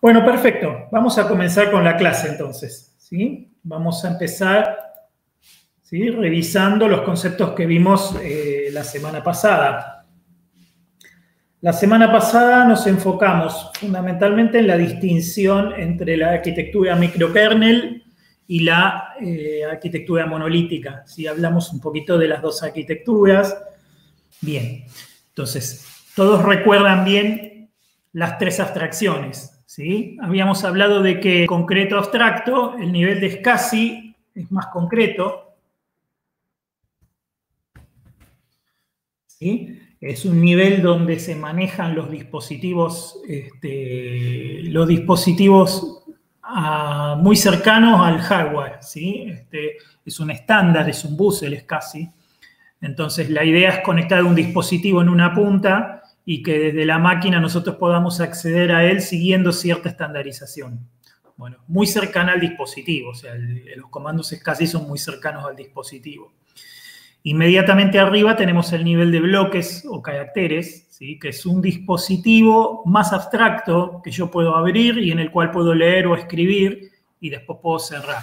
Bueno, perfecto. Vamos a comenzar con la clase entonces, ¿sí? Vamos a empezar, ¿sí?, revisando los conceptos que vimos la semana pasada. La semana pasada nos enfocamos fundamentalmente en la distinción entre la arquitectura microkernel y la arquitectura monolítica. ¿Sí? Hablamos un poquito de las dos arquitecturas. Bien, entonces, todos recuerdan bien las tres abstracciones, ¿sí? Habíamos hablado de que concreto abstracto, el nivel de SCSI es más concreto, ¿sí? Es un nivel donde se manejan los dispositivos muy cercanos al hardware, ¿sí? Es un estándar, es un bus el SCSI. Entonces, la idea es conectar un dispositivo en una punta y que desde la máquina nosotros podamos acceder a él siguiendo cierta estandarización. Bueno, muy cercana al dispositivo, o sea, los comandos SCSI son muy cercanos al dispositivo. Inmediatamente arriba tenemos el nivel de bloques o caracteres, ¿sí?, que es un dispositivo más abstracto que yo puedo abrir y en el cual puedo leer o escribir y después puedo cerrar.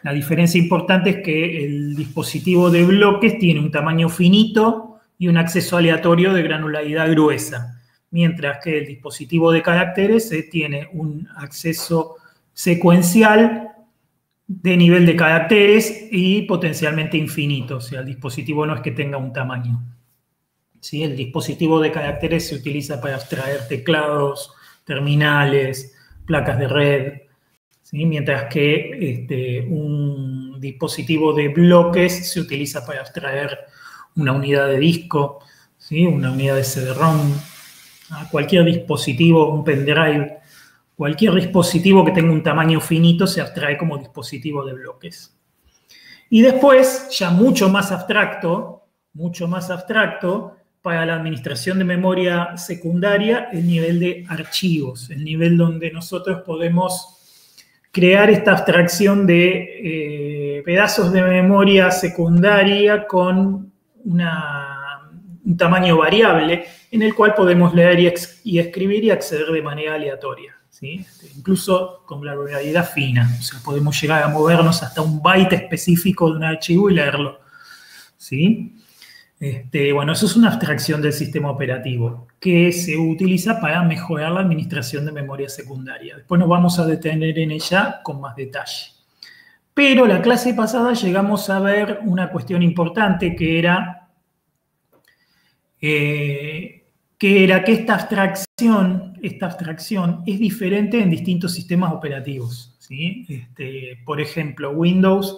La diferencia importante es que el dispositivo de bloques tiene un tamaño finito y un acceso aleatorio de granularidad gruesa, mientras que el dispositivo de caracteres tiene un acceso secuencial de nivel de caracteres y potencialmente infinito, o sea, el dispositivo no es que tenga un tamaño. ¿Sí? El dispositivo de caracteres se utiliza para abstraer teclados, terminales, placas de red, ¿sí? Mientras que un dispositivo de bloques se utiliza para abstraer una unidad de disco, ¿sí?, una unidad de CD-ROM, cualquier dispositivo, un pendrive, cualquier dispositivo que tenga un tamaño finito se abstrae como dispositivo de bloques. Y después, ya mucho más abstracto, para la administración de memoria secundaria, el nivel de archivos, el nivel donde nosotros podemos crear esta abstracción de pedazos de memoria secundaria con un tamaño variable en el cual podemos leer y escribir y acceder de manera aleatoria, ¿sí? Incluso con granularidad fina, o sea, podemos llegar a movernos hasta un byte específico de un archivo y leerlo, ¿sí? Bueno, eso es una abstracción del sistema operativo que se utiliza para mejorar la administración de memoria secundaria. Después nos vamos a detener en ella con más detalle. Pero la clase pasada llegamos a ver una cuestión importante que era que esta abstracción es diferente en distintos sistemas operativos, ¿sí? Por ejemplo, Windows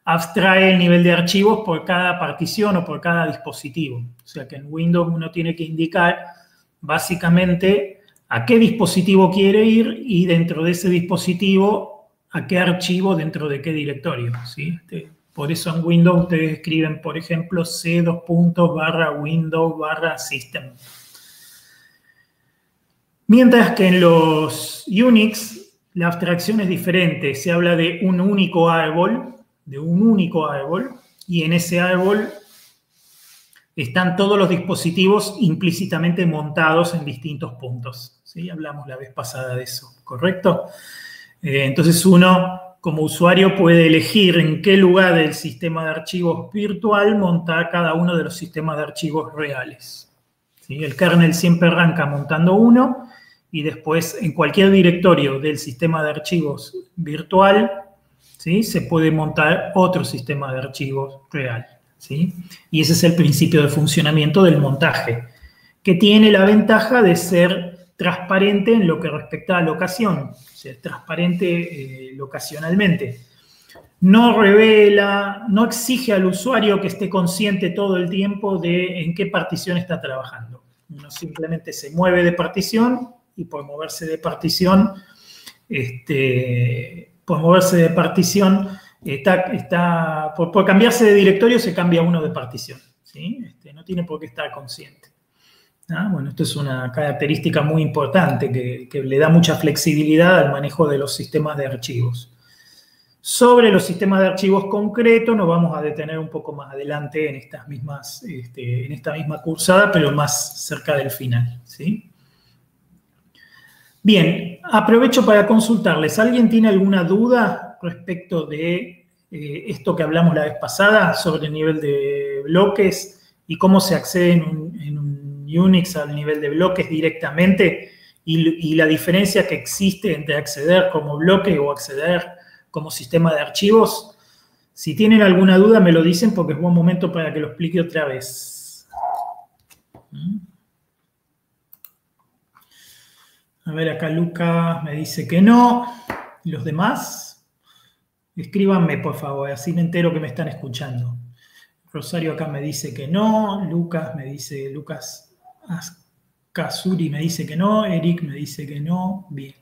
abstrae el nivel de archivos por cada partición o por cada dispositivo. O sea que en Windows uno tiene que indicar básicamente a qué dispositivo quiere ir y dentro de ese dispositivo a qué archivo dentro de qué directorio, ¿sí? Por eso en Windows ustedes escriben, por ejemplo, c:/windows/system. Mientras que en los Unix la abstracción es diferente. Se habla de un único árbol, y en ese árbol están todos los dispositivos implícitamente montados en distintos puntos, ¿sí? Hablamos la vez pasada de eso, ¿correcto? Entonces uno, como usuario, puede elegir en qué lugar del sistema de archivos virtual montar cada uno de los sistemas de archivos reales, ¿sí? El kernel siempre arranca montando uno y después en cualquier directorio del sistema de archivos virtual, ¿sí?, se puede montar otro sistema de archivos real, ¿sí? Y ese es el principio de funcionamiento del montaje, que tiene la ventaja de ser transparente en lo que respecta a locación, o sea, es transparente locacionalmente. No revela, no exige al usuario que esté consciente todo el tiempo de en qué partición está trabajando. Uno simplemente se mueve de partición y por moverse de partición, por cambiarse de directorio se cambia uno de partición, ¿sí? No tiene por qué estar consciente. Bueno, esto es una característica muy importante que le da mucha flexibilidad al manejo de los sistemas de archivos. Sobre los sistemas de archivos concretos nos vamos a detener un poco más adelante en esta misma cursada, pero más cerca del final, ¿sí? Bien, Aprovecho para consultarles. ¿Alguien tiene alguna duda respecto de esto que hablamos la vez pasada sobre el nivel de bloques y cómo se accede en un Unix al nivel de bloques directamente y la diferencia que existe entre acceder como bloque o acceder como sistema de archivos? Si tienen alguna duda me lo dicen porque es buen momento para que lo explique otra vez. A ver, acá Lucas me dice que no. ¿Y los demás? Escríbanme, por favor, así me entero que me están escuchando. Rosario acá me dice que no. Lucas Ascazuri me dice que no. Eric me dice que no. Bien.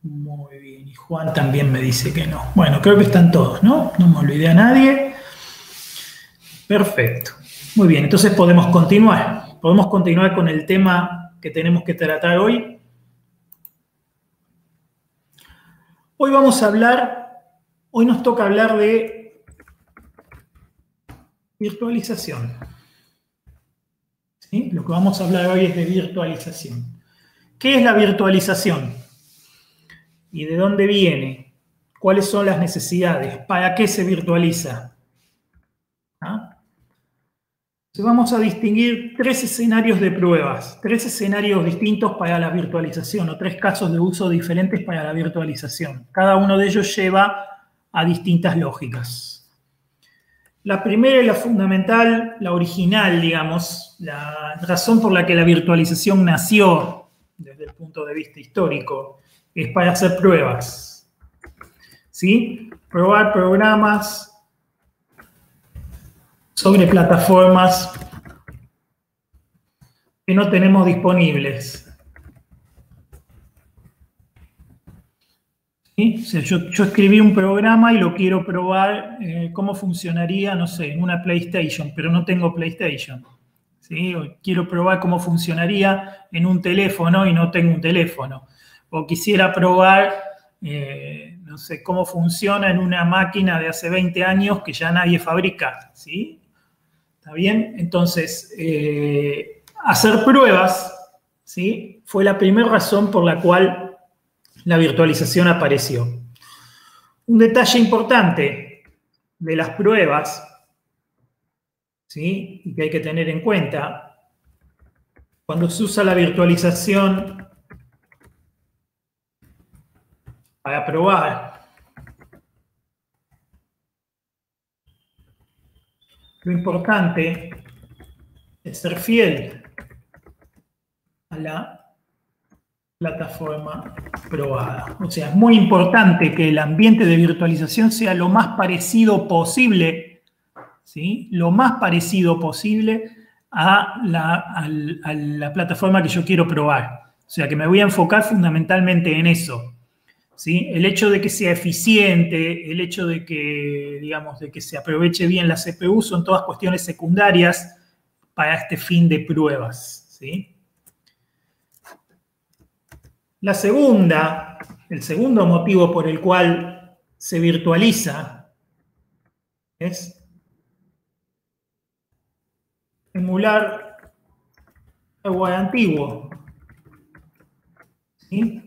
Muy bien. Y Juan también me dice que no. Bueno, creo que están todos, ¿no? No me olvidé a nadie. Perfecto. Muy bien, entonces podemos continuar. Podemos continuar con el tema que tenemos que tratar hoy. Hoy nos toca hablar de virtualización. ¿Sí? Lo que vamos a hablar hoy es de virtualización. ¿Qué es la virtualización? ¿Y de dónde viene? ¿Cuáles son las necesidades? ¿Para qué se virtualiza? ¿Ah? Vamos a distinguir 3 escenarios de pruebas, 3 escenarios distintos para la virtualización o 3 casos de uso diferentes para la virtualización. Cada uno de ellos lleva a distintas lógicas. La primera y la fundamental, la original, digamos, la razón por la que la virtualización nació desde el punto de vista histórico, es para hacer pruebas. ¿Sí? Probar programas sobre plataformas que no tenemos disponibles. ¿Sí? O sea, yo escribí un programa y lo quiero probar cómo funcionaría, no sé, en una PlayStation, pero no tengo PlayStation. ¿Sí? O quiero probar cómo funcionaría en un teléfono y no tengo un teléfono. O quisiera probar, no sé, cómo funciona en una máquina de hace 20 años que ya nadie fabrica. ¿Sí? ¿Está bien? Entonces, hacer pruebas, ¿sí? Fue la primera razón por la cual la virtualización apareció. Un detalle importante de las pruebas, ¿sí? Y que hay que tener en cuenta, cuando se usa la virtualización para probar, lo importante es ser fiel a la plataforma probada. O sea, es muy importante que el ambiente de virtualización sea lo más parecido posible, ¿sí? Lo más parecido posible a la plataforma que yo quiero probar. O sea, que me voy a enfocar fundamentalmente en eso. ¿Sí? El hecho de que sea eficiente, el hecho de que, digamos, de que se aproveche bien la CPU son todas cuestiones secundarias para este fin de pruebas. ¿Sí? El segundo motivo por el cual se virtualiza es emular hardware antiguo. ¿Sí?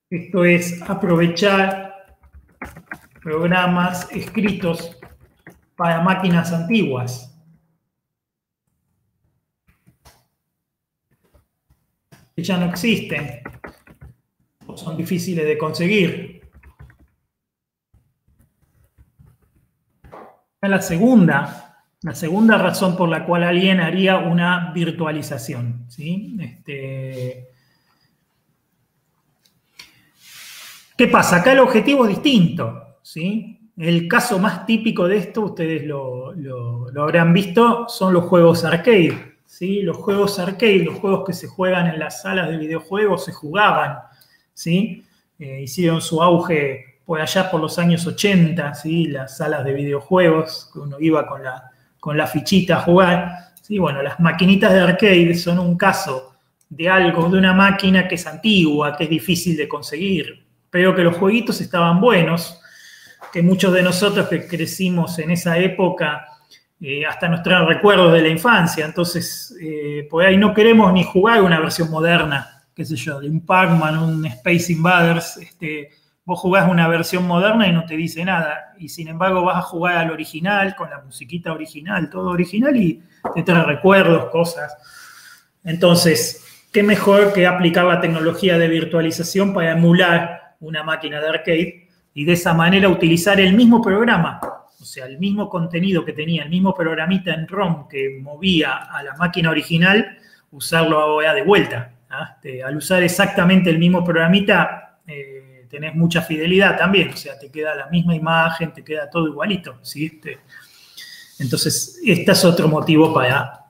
Esto es aprovechar programas escritos para máquinas antiguas. Que ya no existen o son difíciles de conseguir. La segunda razón por la cual alguien haría una virtualización. ¿Sí? ¿Qué pasa? Acá el objetivo es distinto, ¿sí? El caso más típico de esto, ustedes lo habrán visto, son los juegos arcade, ¿sí? Los juegos arcade, los juegos que se juegan en las salas de videojuegos, se jugaban, ¿sí? Hicieron su auge por allá por los años 80, ¿sí? Las salas de videojuegos, que uno iba con la fichita a jugar, ¿sí? Bueno, las maquinitas de arcade son un caso de algo, de una máquina que es antigua, que es difícil de conseguir, pero que los jueguitos estaban buenos, que muchos de nosotros que crecimos en esa época, hasta nos traen recuerdos de la infancia. Entonces, por ahí no queremos ni jugar una versión moderna qué sé yo, de un Pac-Man, un Space Invaders, vos jugás una versión moderna y no te dice nada. Y sin embargo vas a jugar al original, con la musiquita original, todo original, y te trae recuerdos, cosas. Entonces, ¿qué mejor que aplicar la tecnología de virtualización para emular una máquina de arcade y de esa manera utilizar el mismo programa? O sea, el mismo contenido que tenía, el mismo programita en ROM que movía a la máquina original, usarlo ahora de vuelta. Al usar exactamente el mismo programita, tenés mucha fidelidad también. O sea, te queda la misma imagen, te queda todo igualito, ¿sí? Entonces, este es otro motivo para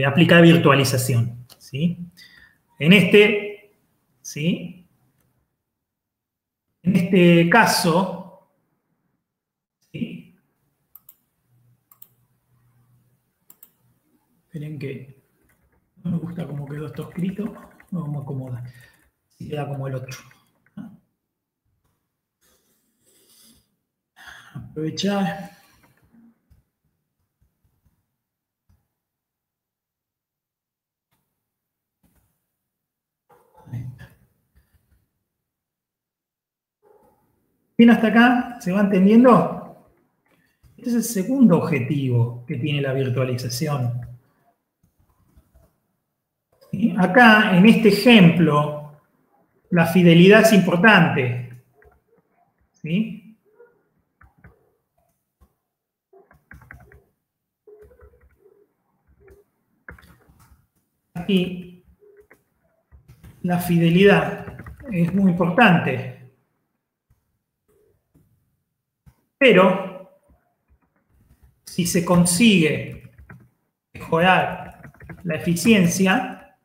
aplicar virtualización, ¿sí? ¿sí? En este caso, ¿sí? Esperen que no me gusta cómo quedó esto escrito, no vamos a acomodar, si queda como el otro. Aprovechar. ¿Bien hasta acá? ¿Se va entendiendo? Este es el segundo objetivo que tiene la virtualización. ¿Sí? Acá, en este ejemplo, la fidelidad es importante. ¿Sí? Aquí, la fidelidad es muy importante. Pero, si se consigue mejorar la eficiencia,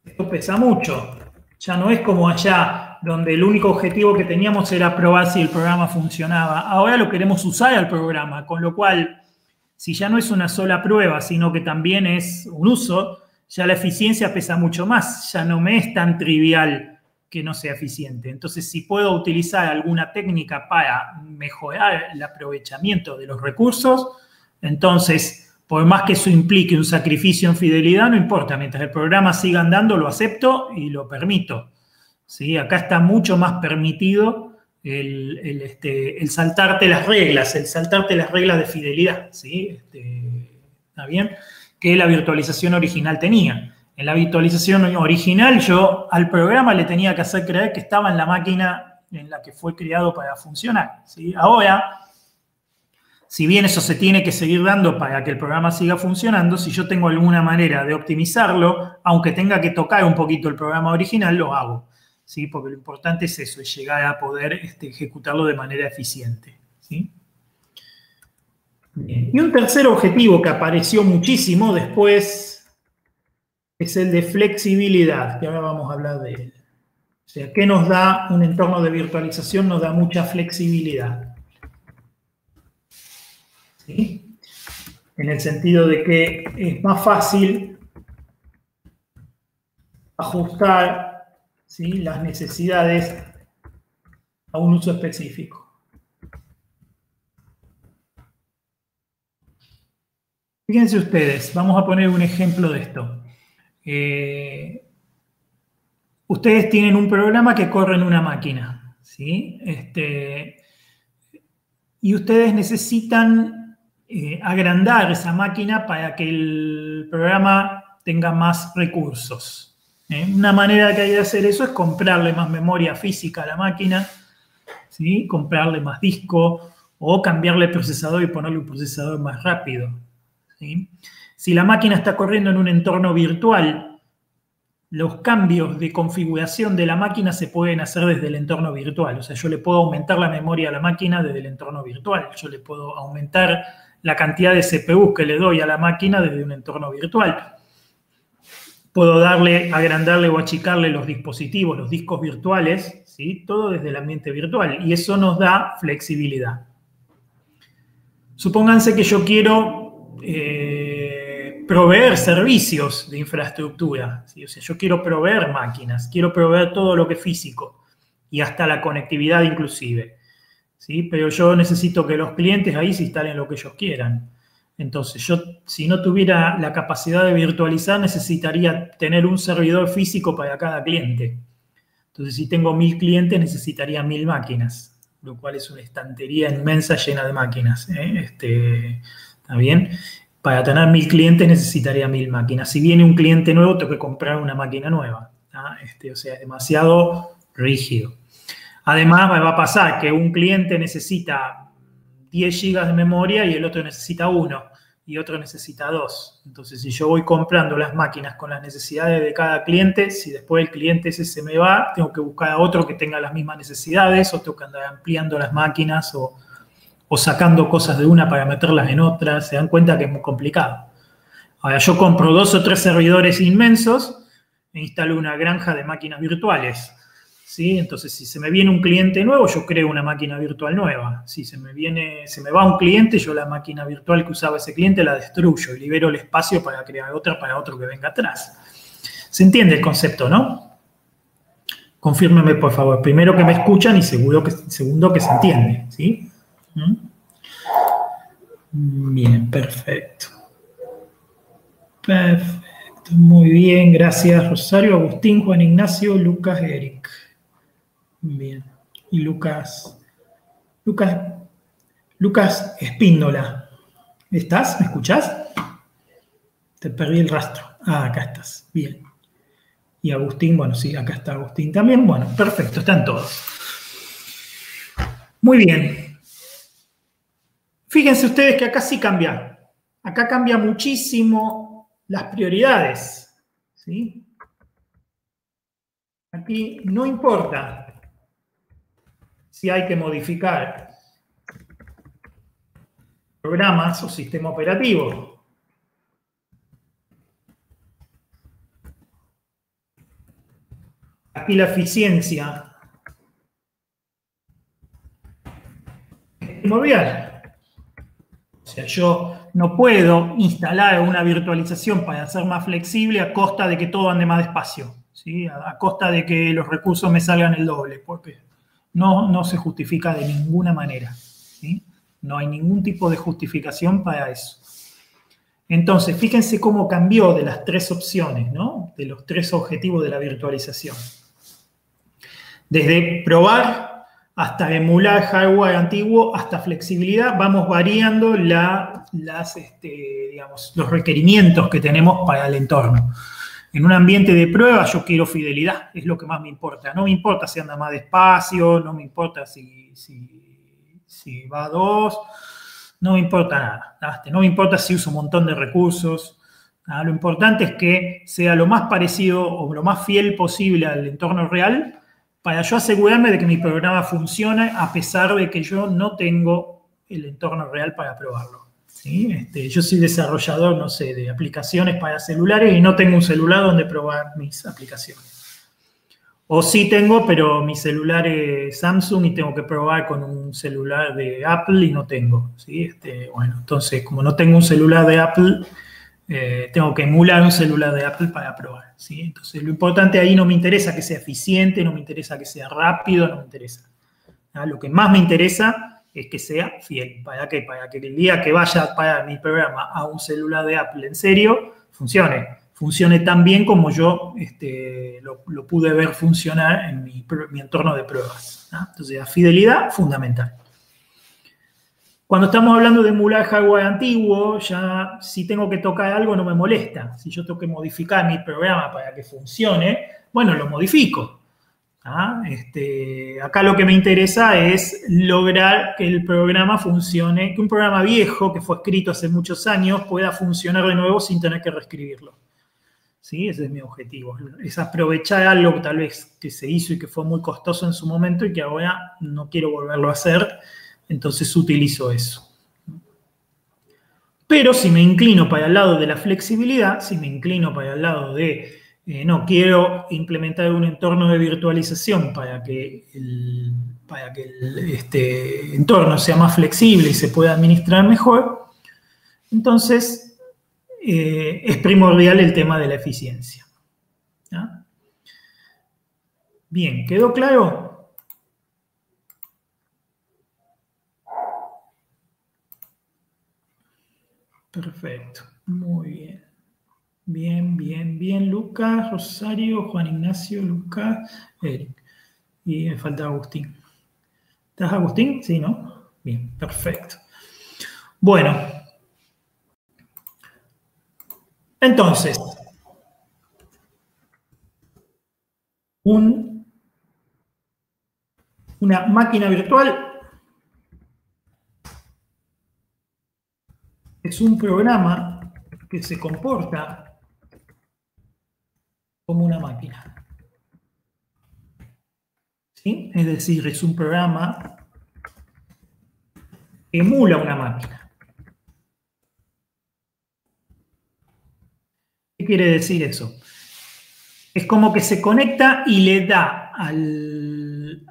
esto pesa mucho. Ya no es como allá, donde el único objetivo que teníamos era probar si el programa funcionaba. Ahora lo queremos usar al programa, con lo cual, si ya no es una sola prueba, sino que también es un uso, ya la eficiencia pesa mucho más. Ya no me es tan trivial que no sea eficiente. Entonces, si puedo utilizar alguna técnica para mejorar el aprovechamiento de los recursos, entonces, por más que eso implique un sacrificio en fidelidad, no importa. Mientras el programa siga andando, lo acepto y lo permito. ¿Sí? Acá está mucho más permitido el saltarte las reglas, de fidelidad, ¿sí? ¿Está bien? Que la virtualización original tenía. En la virtualización original yo al programa le tenía que hacer creer que estaba en la máquina en la que fue creado para funcionar, ¿sí? Ahora, si bien eso se tiene que seguir dando para que el programa siga funcionando, si yo tengo alguna manera de optimizarlo, aunque tenga que tocar un poquito el programa original, lo hago, ¿sí? Porque lo importante es eso, es llegar a poder ejecutarlo de manera eficiente, ¿sí? Bien. Y un tercer objetivo que apareció muchísimo después es el de flexibilidad, que ahora vamos a hablar de él. O sea, ¿qué nos da un entorno de virtualización? Nos da mucha flexibilidad. ¿Sí? En el sentido de que es más fácil ajustar, ¿sí?, las necesidades a un uso específico. Fíjense ustedes, vamos a poner un ejemplo de esto. Ustedes tienen un programa que corre en una máquina, ¿sí? Y ustedes necesitan agrandar esa máquina para que el programa tenga más recursos. Una manera que hay de hacer eso es comprarle más memoria física a la máquina, ¿sí? Comprarle más disco o cambiarle el procesador y ponerle un procesador más rápido, ¿sí? Si la máquina está corriendo en un entorno virtual, los cambios de configuración de la máquina se pueden hacer desde el entorno virtual. O sea, yo le puedo aumentar la memoria a la máquina desde el entorno virtual. Yo le puedo aumentar la cantidad de CPUs que le doy a la máquina desde un entorno virtual. Puedo agrandarle o achicarle los dispositivos, los discos virtuales, ¿sí? Todo desde el ambiente virtual. Y eso nos da flexibilidad. Supónganse que yo quiero proveer servicios de infraestructura, ¿sí? O sea, yo quiero proveer máquinas, quiero proveer todo lo que es físico y hasta la conectividad inclusive, ¿sí? Pero yo necesito que los clientes ahí se instalen lo que ellos quieran. Entonces, yo si no tuviera la capacidad de virtualizar, necesitaría tener un servidor físico para cada cliente. Entonces, si tengo 1000 clientes, necesitaría 1000 máquinas, lo cual es una estantería inmensa llena de máquinas. ¿Está bien? Para tener 1000 clientes necesitaría 1000 máquinas. Si viene un cliente nuevo, tengo que comprar una máquina nueva. O sea, es demasiado rígido. Además, me va a pasar que un cliente necesita 10 gigas de memoria y el otro necesita 1 y otro necesita 2. Entonces, si yo voy comprando las máquinas con las necesidades de cada cliente, si después el cliente ese se me va, tengo que buscar a otro que tenga las mismas necesidades o tengo que andar ampliando las máquinas o sacando cosas de una para meterlas en otra. Se dan cuenta que es muy complicado. Ahora, yo compro 2 o 3 servidores inmensos e instalo una granja de máquinas virtuales. ¿Sí? Entonces, si se me viene un cliente nuevo, yo creo una máquina virtual nueva. Si se me va un cliente, yo la máquina virtual que usaba ese cliente la destruyo y libero el espacio para crear otra para otro que venga atrás. ¿Se entiende el concepto, no? Confírmeme, por favor. Primero que me escuchan y segundo que se entiende. ¿Sí? Bien, perfecto. Perfecto, muy bien. Gracias, Rosario, Agustín, Juan Ignacio, Lucas, Eric. Bien. Y Lucas Espíndola. ¿Estás? ¿Me escuchás? Te perdí el rastro. Acá estás. Bien. Y Agustín, bueno, sí, acá está Agustín también. Bueno, perfecto, están todos. Muy bien. Fíjense ustedes que acá sí cambia. Acá cambia muchísimo las prioridades. ¿Sí? Aquí no importa si hay que modificar programas o sistema operativo. Aquí la eficiencia es primordial. O sea, yo no puedo instalar una virtualización para ser más flexible a costa de que todo ande más despacio, ¿sí? A costa de que los recursos me salgan el doble, porque no se justifica de ninguna manera, ¿sí? No hay ningún tipo de justificación para eso. Entonces, fíjense cómo cambió de las 3 opciones, ¿no? De los 3 objetivos de la virtualización. Desde probar hasta emular hardware antiguo, hasta flexibilidad, vamos variando los requerimientos que tenemos para el entorno. En un ambiente de prueba yo quiero fidelidad, es lo que más me importa. No me importa si anda más despacio, no me importa si va a 2, no me importa nada. No me importa si uso un montón de recursos. Lo importante es que sea lo más parecido o lo más fiel posible al entorno real para yo asegurarme de que mi programa funcione a pesar de que yo no tengo el entorno real para probarlo. ¿Sí? Yo soy desarrollador, no sé, de aplicaciones para celulares y no tengo un celular donde probar mis aplicaciones. O sí tengo, pero mi celular es Samsung y tengo que probar con un celular de Apple y no tengo. ¿Sí? Bueno, entonces, como no tengo un celular de Apple, tengo que emular un celular de Apple para probar. ¿Sí? Entonces, lo importante ahí no me interesa que sea eficiente, no me interesa que sea rápido, no me interesa. Lo que más me interesa es que sea fiel. ¿Para qué? Para que el día que vaya a pagar mi programa a un celular de Apple en serio, funcione tan bien como yo lo pude ver funcionar en mi entorno de pruebas. Entonces, la fidelidad, fundamental. Cuando estamos hablando de emular hardware antiguo, ya si tengo que tocar algo no me molesta. Si yo tengo que modificar mi programa para que funcione, bueno, lo modifico. Acá lo que me interesa es lograr que el programa funcione, que un programa viejo que fue escrito hace muchos años pueda funcionar de nuevo sin tener que reescribirlo. ¿Sí? Ese es mi objetivo. Es aprovechar algo tal vez que se hizo y que fue muy costoso en su momento y que ahora no quiero volverlo a hacer. Entonces utilizo eso. Pero si me inclino para el lado de la flexibilidad, si me inclino para el lado de, no, quiero implementar un entorno de virtualización para que el entorno sea más flexible y se pueda administrar mejor, entonces es primordial el tema de la eficiencia. ¿Ya? Bien, ¿quedó claro? Perfecto. Muy bien. Bien, bien, bien. Lucas, Rosario, Juan Ignacio, Lucas, Eric. Y me falta Agustín. ¿Estás, Agustín? Sí, ¿no? Bien, perfecto. Bueno. Entonces, una máquina virtual es un programa que se comporta como una máquina. ¿Sí? Es decir, es un programa que emula una máquina. ¿Qué quiere decir eso? Es como que se conecta y le da al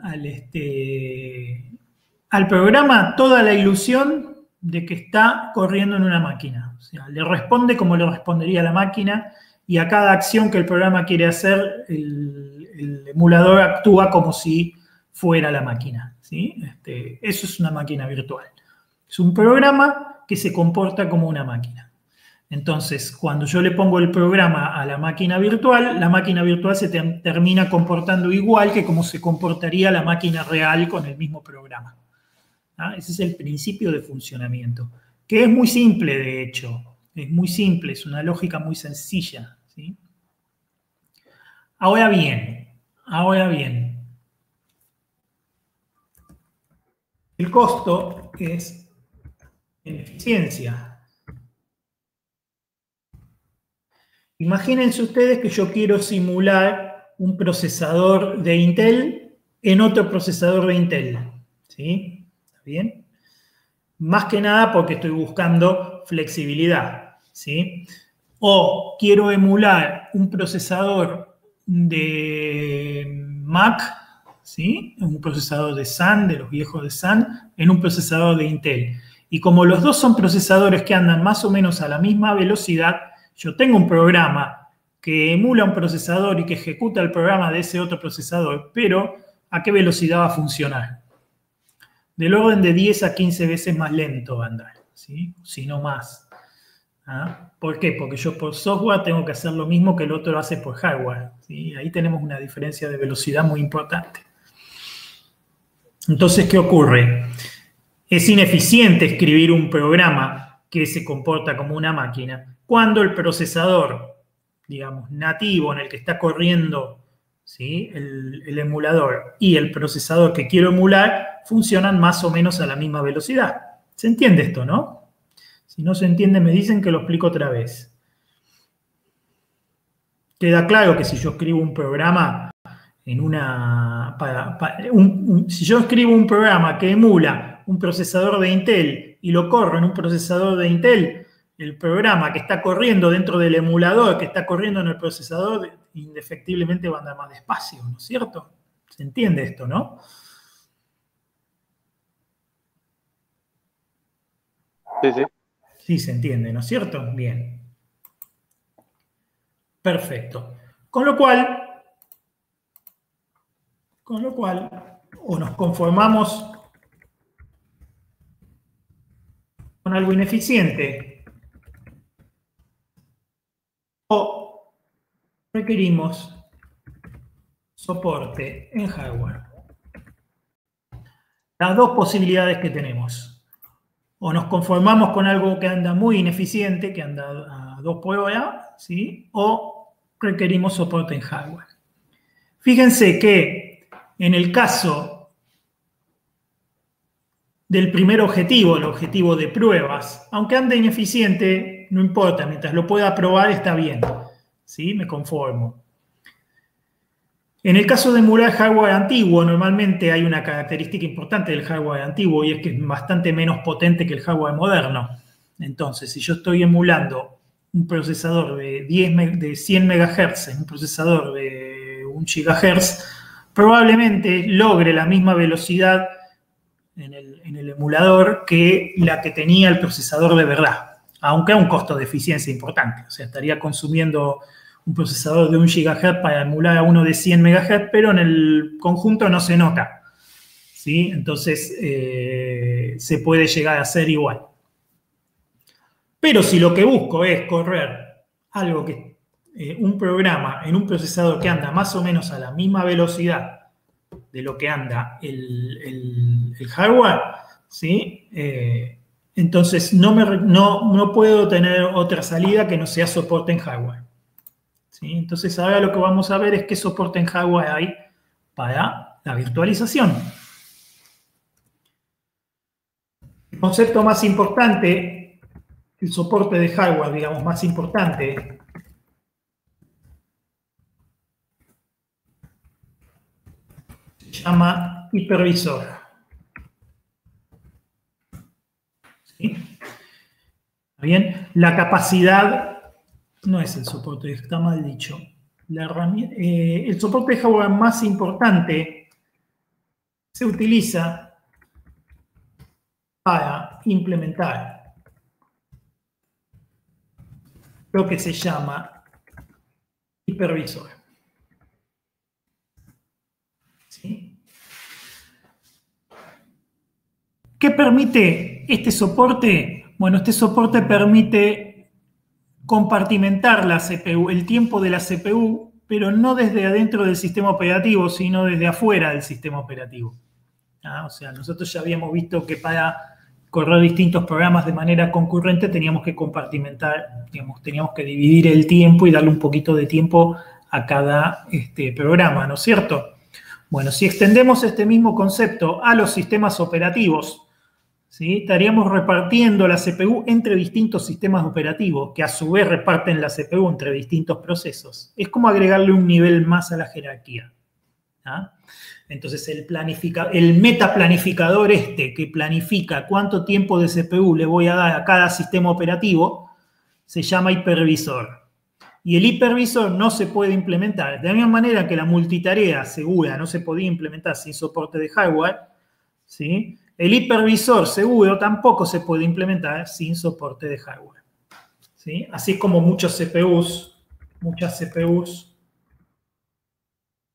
programa toda la ilusión de que está corriendo en una máquina. O sea, le responde como le respondería a la máquina y a cada acción que el programa quiere hacer, el emulador actúa como si fuera la máquina. ¿Sí? Eso es una máquina virtual. Es un programa que se comporta como una máquina. Entonces, cuando yo le pongo el programa a la máquina virtual se termina comportando igual que como se comportaría la máquina real con el mismo programa. ¿Ah? Ese es el principio de funcionamiento, que es muy simple, de hecho. Es muy simple, es una lógica muy sencilla. ¿Sí? Ahora bien, el costo es en eficiencia. Imagínense ustedes que yo quiero simular un procesador de Intel en otro procesador de Intel. ¿Sí? ¿Está bien? Más que nada porque estoy buscando flexibilidad. ¿Sí? O quiero emular un procesador de Mac, ¿sí? Un procesador de Sun, de los viejos de Sun, en un procesador de Intel. Y como los dos son procesadores que andan más o menos a la misma velocidad, yo tengo un programa que emula un procesador y que ejecuta el programa de ese otro procesador, pero ¿a qué velocidad va a funcionar? Del orden de 10 a 15 veces más lento va a andar, ¿sí? Si no más. ¿Ah? ¿Por qué? Porque yo por software tengo que hacer lo mismo que el otro hace por hardware. ¿Sí? Ahí tenemos una diferencia de velocidad muy importante. Entonces, ¿qué ocurre? Es ineficiente escribir un programa que se comporta como una máquina cuando el procesador, digamos, nativo en el que está corriendo, ¿sí? el emulador y el procesador que quiero emular funcionan más o menos a la misma velocidad. ¿Se entiende esto, no? Si no se entiende, me dicen que lo explico otra vez. Queda claro que si yo escribo un programa en una... si yo escribo un programa que emula un procesador de Intel y lo corro en un procesador de Intel, el programa que está corriendo dentro del emulador, que está corriendo en el procesador, indefectiblemente va a andar más despacio, ¿no es cierto? ¿Se entiende esto, no? Sí, sí. Sí, se entiende, ¿no es cierto? Bien. Perfecto. Con lo cual, o nos conformamos con algo ineficiente, o requerimos soporte en hardware. Las dos posibilidades que tenemos. O nos conformamos con algo que anda muy ineficiente, que anda a 2 por hora, ¿sí? O requerimos soporte en hardware. Fíjense que en el caso del primer objetivo, el objetivo de pruebas, aunque ande ineficiente, no importa, mientras lo pueda probar está bien, ¿sí? Me conformo. En el caso de emular hardware antiguo, normalmente hay una característica importante del hardware antiguo y es que es bastante menos potente que el hardware moderno. Entonces, si yo estoy emulando un procesador de 100 MHz en un procesador de 1 GHz, probablemente logre la misma velocidad en el emulador que la que tenía el procesador de verdad, aunque a un costo de eficiencia importante. O sea, estaría consumiendo un procesador de 1 GHz para emular a uno de 100 MHz, pero en el conjunto no se nota. ¿Sí? Entonces, se puede llegar a hacer igual. Pero si lo que busco es correr algo que, un programa en un procesador que anda más o menos a la misma velocidad de lo que anda el hardware, ¿sí? Entonces no puedo tener otra salida que no sea soporte en hardware. ¿Sí? Entonces ahora lo que vamos a ver es qué soporte en hardware hay para la virtualización. El concepto más importante, el soporte de hardware, digamos, más importante, se llama hipervisor. ¿Sí? Bien, la capacidad no es el soporte, está mal dicho. El soporte de hardware más importante se utiliza para implementar lo que se llama hipervisor. ¿Sí? ¿Qué permite este soporte? Bueno, este soporte permite compartimentar la CPU, el tiempo de la CPU, pero no desde adentro del sistema operativo, sino desde afuera del sistema operativo. O sea, nosotros ya habíamos visto que para correr distintos programas de manera concurrente teníamos que compartimentar, digamos, teníamos que dividir el tiempo y darle un poquito de tiempo a cada programa, ¿no es cierto? Bueno, si extendemos este mismo concepto a los sistemas operativos, ¿sí? Estaríamos repartiendo la CPU entre distintos sistemas operativos, que a su vez reparten la CPU entre distintos procesos. Es como agregarle un nivel más a la jerarquía. Entonces, el metaplanificador que planifica cuánto tiempo de CPU le voy a dar a cada sistema operativo, se llama hipervisor. Y el hipervisor no se puede implementar. De la misma manera que la multitarea segura no se podía implementar sin soporte de hardware, ¿sí? El hipervisor seguro tampoco se puede implementar sin soporte de hardware. ¿Sí? Así como muchas CPUs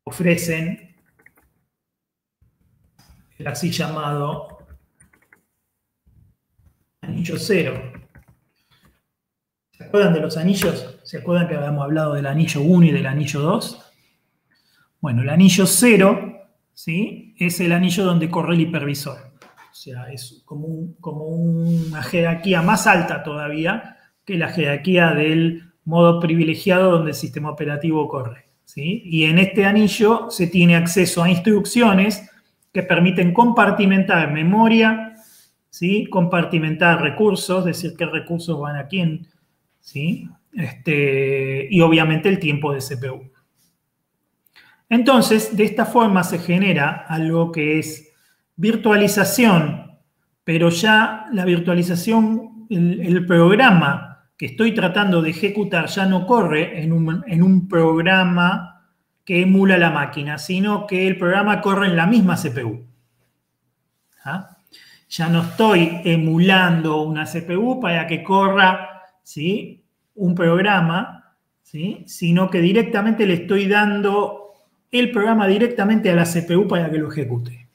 ofrecen el así llamado anillo cero. ¿Se acuerdan de los anillos? ¿Se acuerdan que habíamos hablado del anillo 1 y del anillo 2? Bueno, el anillo 0, ¿sí? Es el anillo donde corre el hipervisor. O sea, es como una jerarquía más alta todavía que la jerarquía del modo privilegiado donde el sistema operativo corre, ¿sí? Y en este anillo se tiene acceso a instrucciones que permiten compartimentar memoria, ¿sí? Compartimentar recursos, decir qué recursos van a quién, ¿sí? Y obviamente el tiempo de CPU. Entonces, de esta forma se genera algo que es virtualización, pero ya la virtualización, el programa que estoy tratando de ejecutar ya no corre en un programa que emula la máquina, sino que el programa corre en la misma CPU. Ya no estoy emulando una CPU para que corra, ¿sí?, un programa, ¿sí?, sino que directamente le estoy dando el programa directamente a la CPU para que lo ejecute.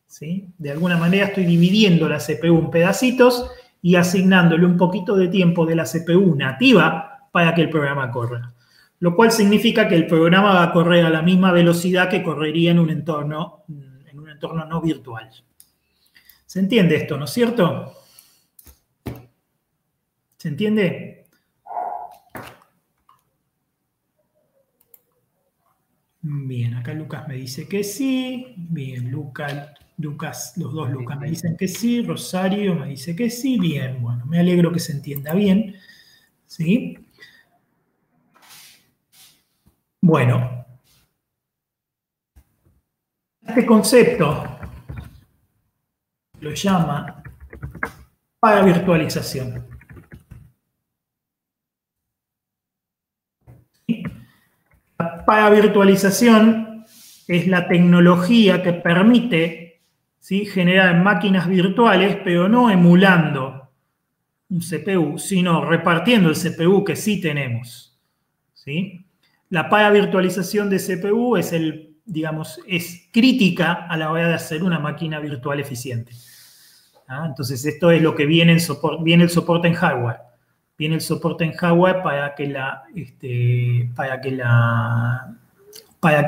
¿Sí? De alguna manera estoy dividiendo la CPU en pedacitos y asignándole un poquito de tiempo de la CPU nativa para que el programa corra. Lo cual significa que el programa va a correr a la misma velocidad que correría en un entorno no virtual. ¿Se entiende esto, no es cierto? ¿Se entiende? Bien, acá Lucas me dice que sí. Bien, Lucas, los dos Lucas me dicen que sí. Rosario me dice que sí. Bien, bueno, me alegro que se entienda bien. ¿Sí? Bueno, este concepto lo llama paravirtualización. ¿Sí? La paravirtualización es la tecnología que permite, ¿sí?, generar máquinas virtuales, pero no emulando un CPU, sino repartiendo el CPU que sí tenemos. ¿Sí? La paravirtualización de CPU es crítica a la hora de hacer una máquina virtual eficiente. ¿Ah? Entonces, esto es lo que viene el soporte en hardware. Viene el soporte en hardware para que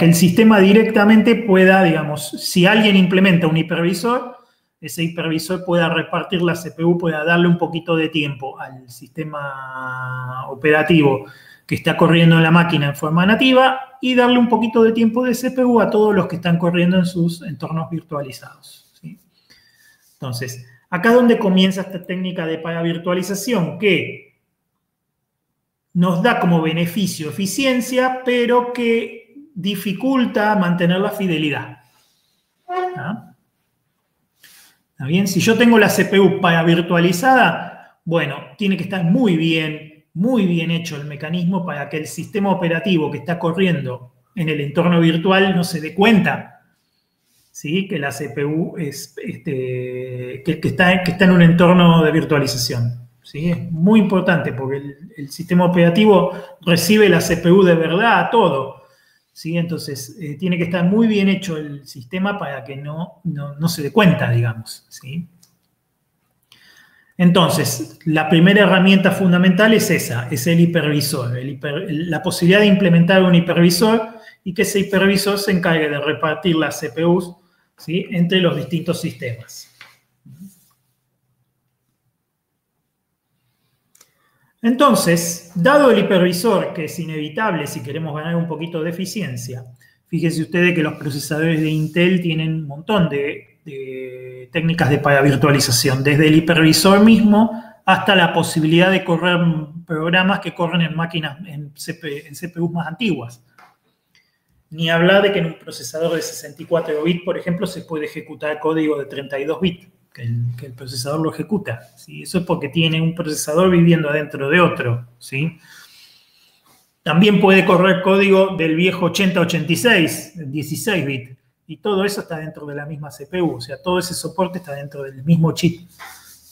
el sistema directamente pueda, digamos, si alguien implementa un hipervisor, ese hipervisor pueda repartir la CPU, pueda darle un poquito de tiempo al sistema operativo que está corriendo en la máquina en forma nativa y darle un poquito de tiempo de CPU a todos los que están corriendo en sus entornos virtualizados, ¿sí? Entonces, acá es donde comienza esta técnica de paravirtualización que nos da como beneficio eficiencia, pero que dificulta mantener la fidelidad. ¿Ah? ¿Está bien? Si yo tengo la CPU paravirtualizada, bueno, tiene que estar muy bien hecho el mecanismo para que el sistema operativo que está corriendo en el entorno virtual no se dé cuenta, ¿sí? Que la CPU que está en un entorno de virtualización. ¿Sí? Es muy importante porque el sistema operativo recibe la CPU de verdad, todo. ¿Sí? Entonces, tiene que estar muy bien hecho el sistema para que no se dé cuenta, digamos. ¿Sí? Entonces, la primera herramienta fundamental es esa, es el hipervisor. La posibilidad de implementar un hipervisor y que ese hipervisor se encargue de repartir las CPUs, ¿sí? Entre los distintos sistemas. Entonces, dado el hipervisor, que es inevitable si queremos ganar un poquito de eficiencia, fíjense ustedes que los procesadores de Intel tienen un montón de técnicas de paravirtualización, desde el hipervisor mismo hasta la posibilidad de correr programas que corren en máquinas, en CPUs más antiguas. Ni hablar de que en un procesador de 64 bits, por ejemplo, se puede ejecutar código de 32 bits. Que el procesador lo ejecuta, ¿sí? Eso es porque tiene un procesador viviendo adentro de otro, ¿sí? También puede correr código del viejo 8086, 16 bits, y todo eso está dentro de la misma CPU, o sea, todo ese soporte está dentro del mismo chip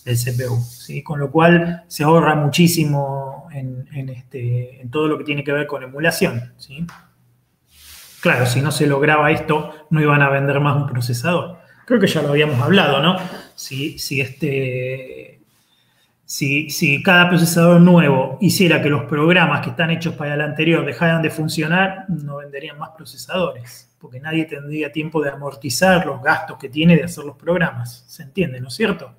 del CPU, ¿sí? Con lo cual se ahorra muchísimo en todo lo que tiene que ver con emulación, ¿sí? Claro, si no se lograba esto, no iban a vender más un procesador. Creo que ya lo habíamos hablado, ¿no? Si cada procesador nuevo hiciera que los programas que están hechos para el anterior dejaran de funcionar, no venderían más procesadores, porque nadie tendría tiempo de amortizar los gastos que tiene de hacer los programas. ¿Se entiende, no es cierto?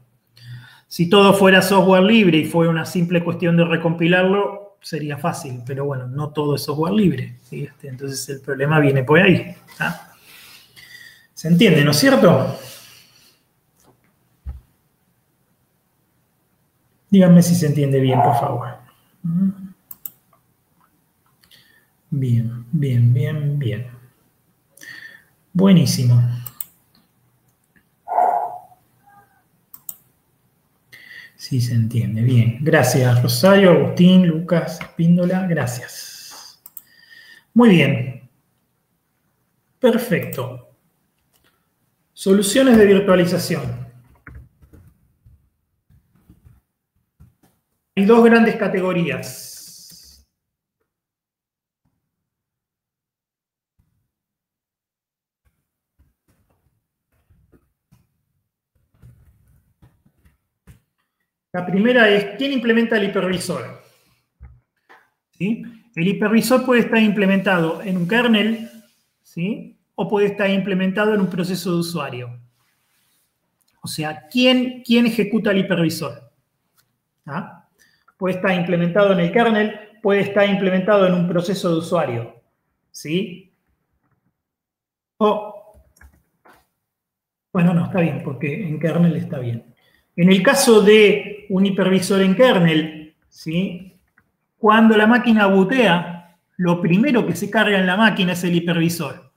Si todo fuera software libre y fuera una simple cuestión de recompilarlo, sería fácil, pero bueno, no todo es software libre, ¿sí? Entonces el problema viene por ahí, ¿ah? ¿Se entiende, no es cierto? Díganme si se entiende bien, por favor. Bien, bien, bien, bien. Buenísimo. Sí se entiende, bien. Gracias, Rosario, Agustín, Lucas, Píndola, gracias. Muy bien. Perfecto. Soluciones de virtualización. Hay dos grandes categorías. La primera es, ¿quién implementa el hipervisor? ¿Sí? El hipervisor puede estar implementado en un kernel, ¿sí? O puede estar implementado en un proceso de usuario. O sea, ¿quién ejecuta el hipervisor? ¿Ah? Puede estar implementado en el kernel, puede estar implementado en un proceso de usuario, ¿sí? Bueno, no, está bien, porque en kernel está bien. En el caso de un hipervisor en kernel, ¿sí? Cuando la máquina bootea, lo primero que se carga en la máquina es el hipervisor,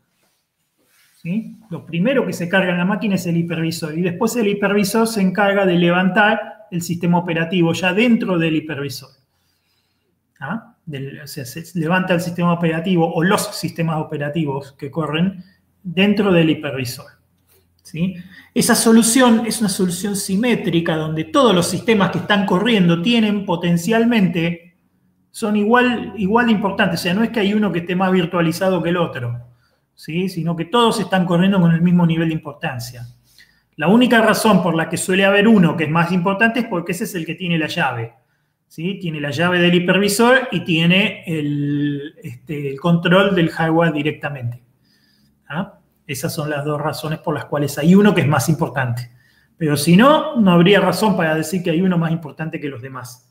¿sí? Lo primero que se carga en la máquina es el hipervisor, y después el hipervisor se encarga de levantar el sistema operativo ya dentro del hipervisor. ¿Ah? O sea, se levanta el sistema operativo o los sistemas operativos que corren dentro del hipervisor, ¿sí? Esa solución es una solución simétrica donde todos los sistemas que están corriendo tienen potencialmente, son igual de importantes. O sea, no es que hay uno que esté más virtualizado que el otro, ¿sí? Sino que todos están corriendo con el mismo nivel de importancia. La única razón por la que suele haber uno que es más importante es porque ese es el que tiene la llave. ¿Sí? Tiene la llave del hipervisor y tiene el control del hardware directamente. ¿Ah? Esas son las dos razones por las cuales hay uno que es más importante. Pero si no, no habría razón para decir que hay uno más importante que los demás.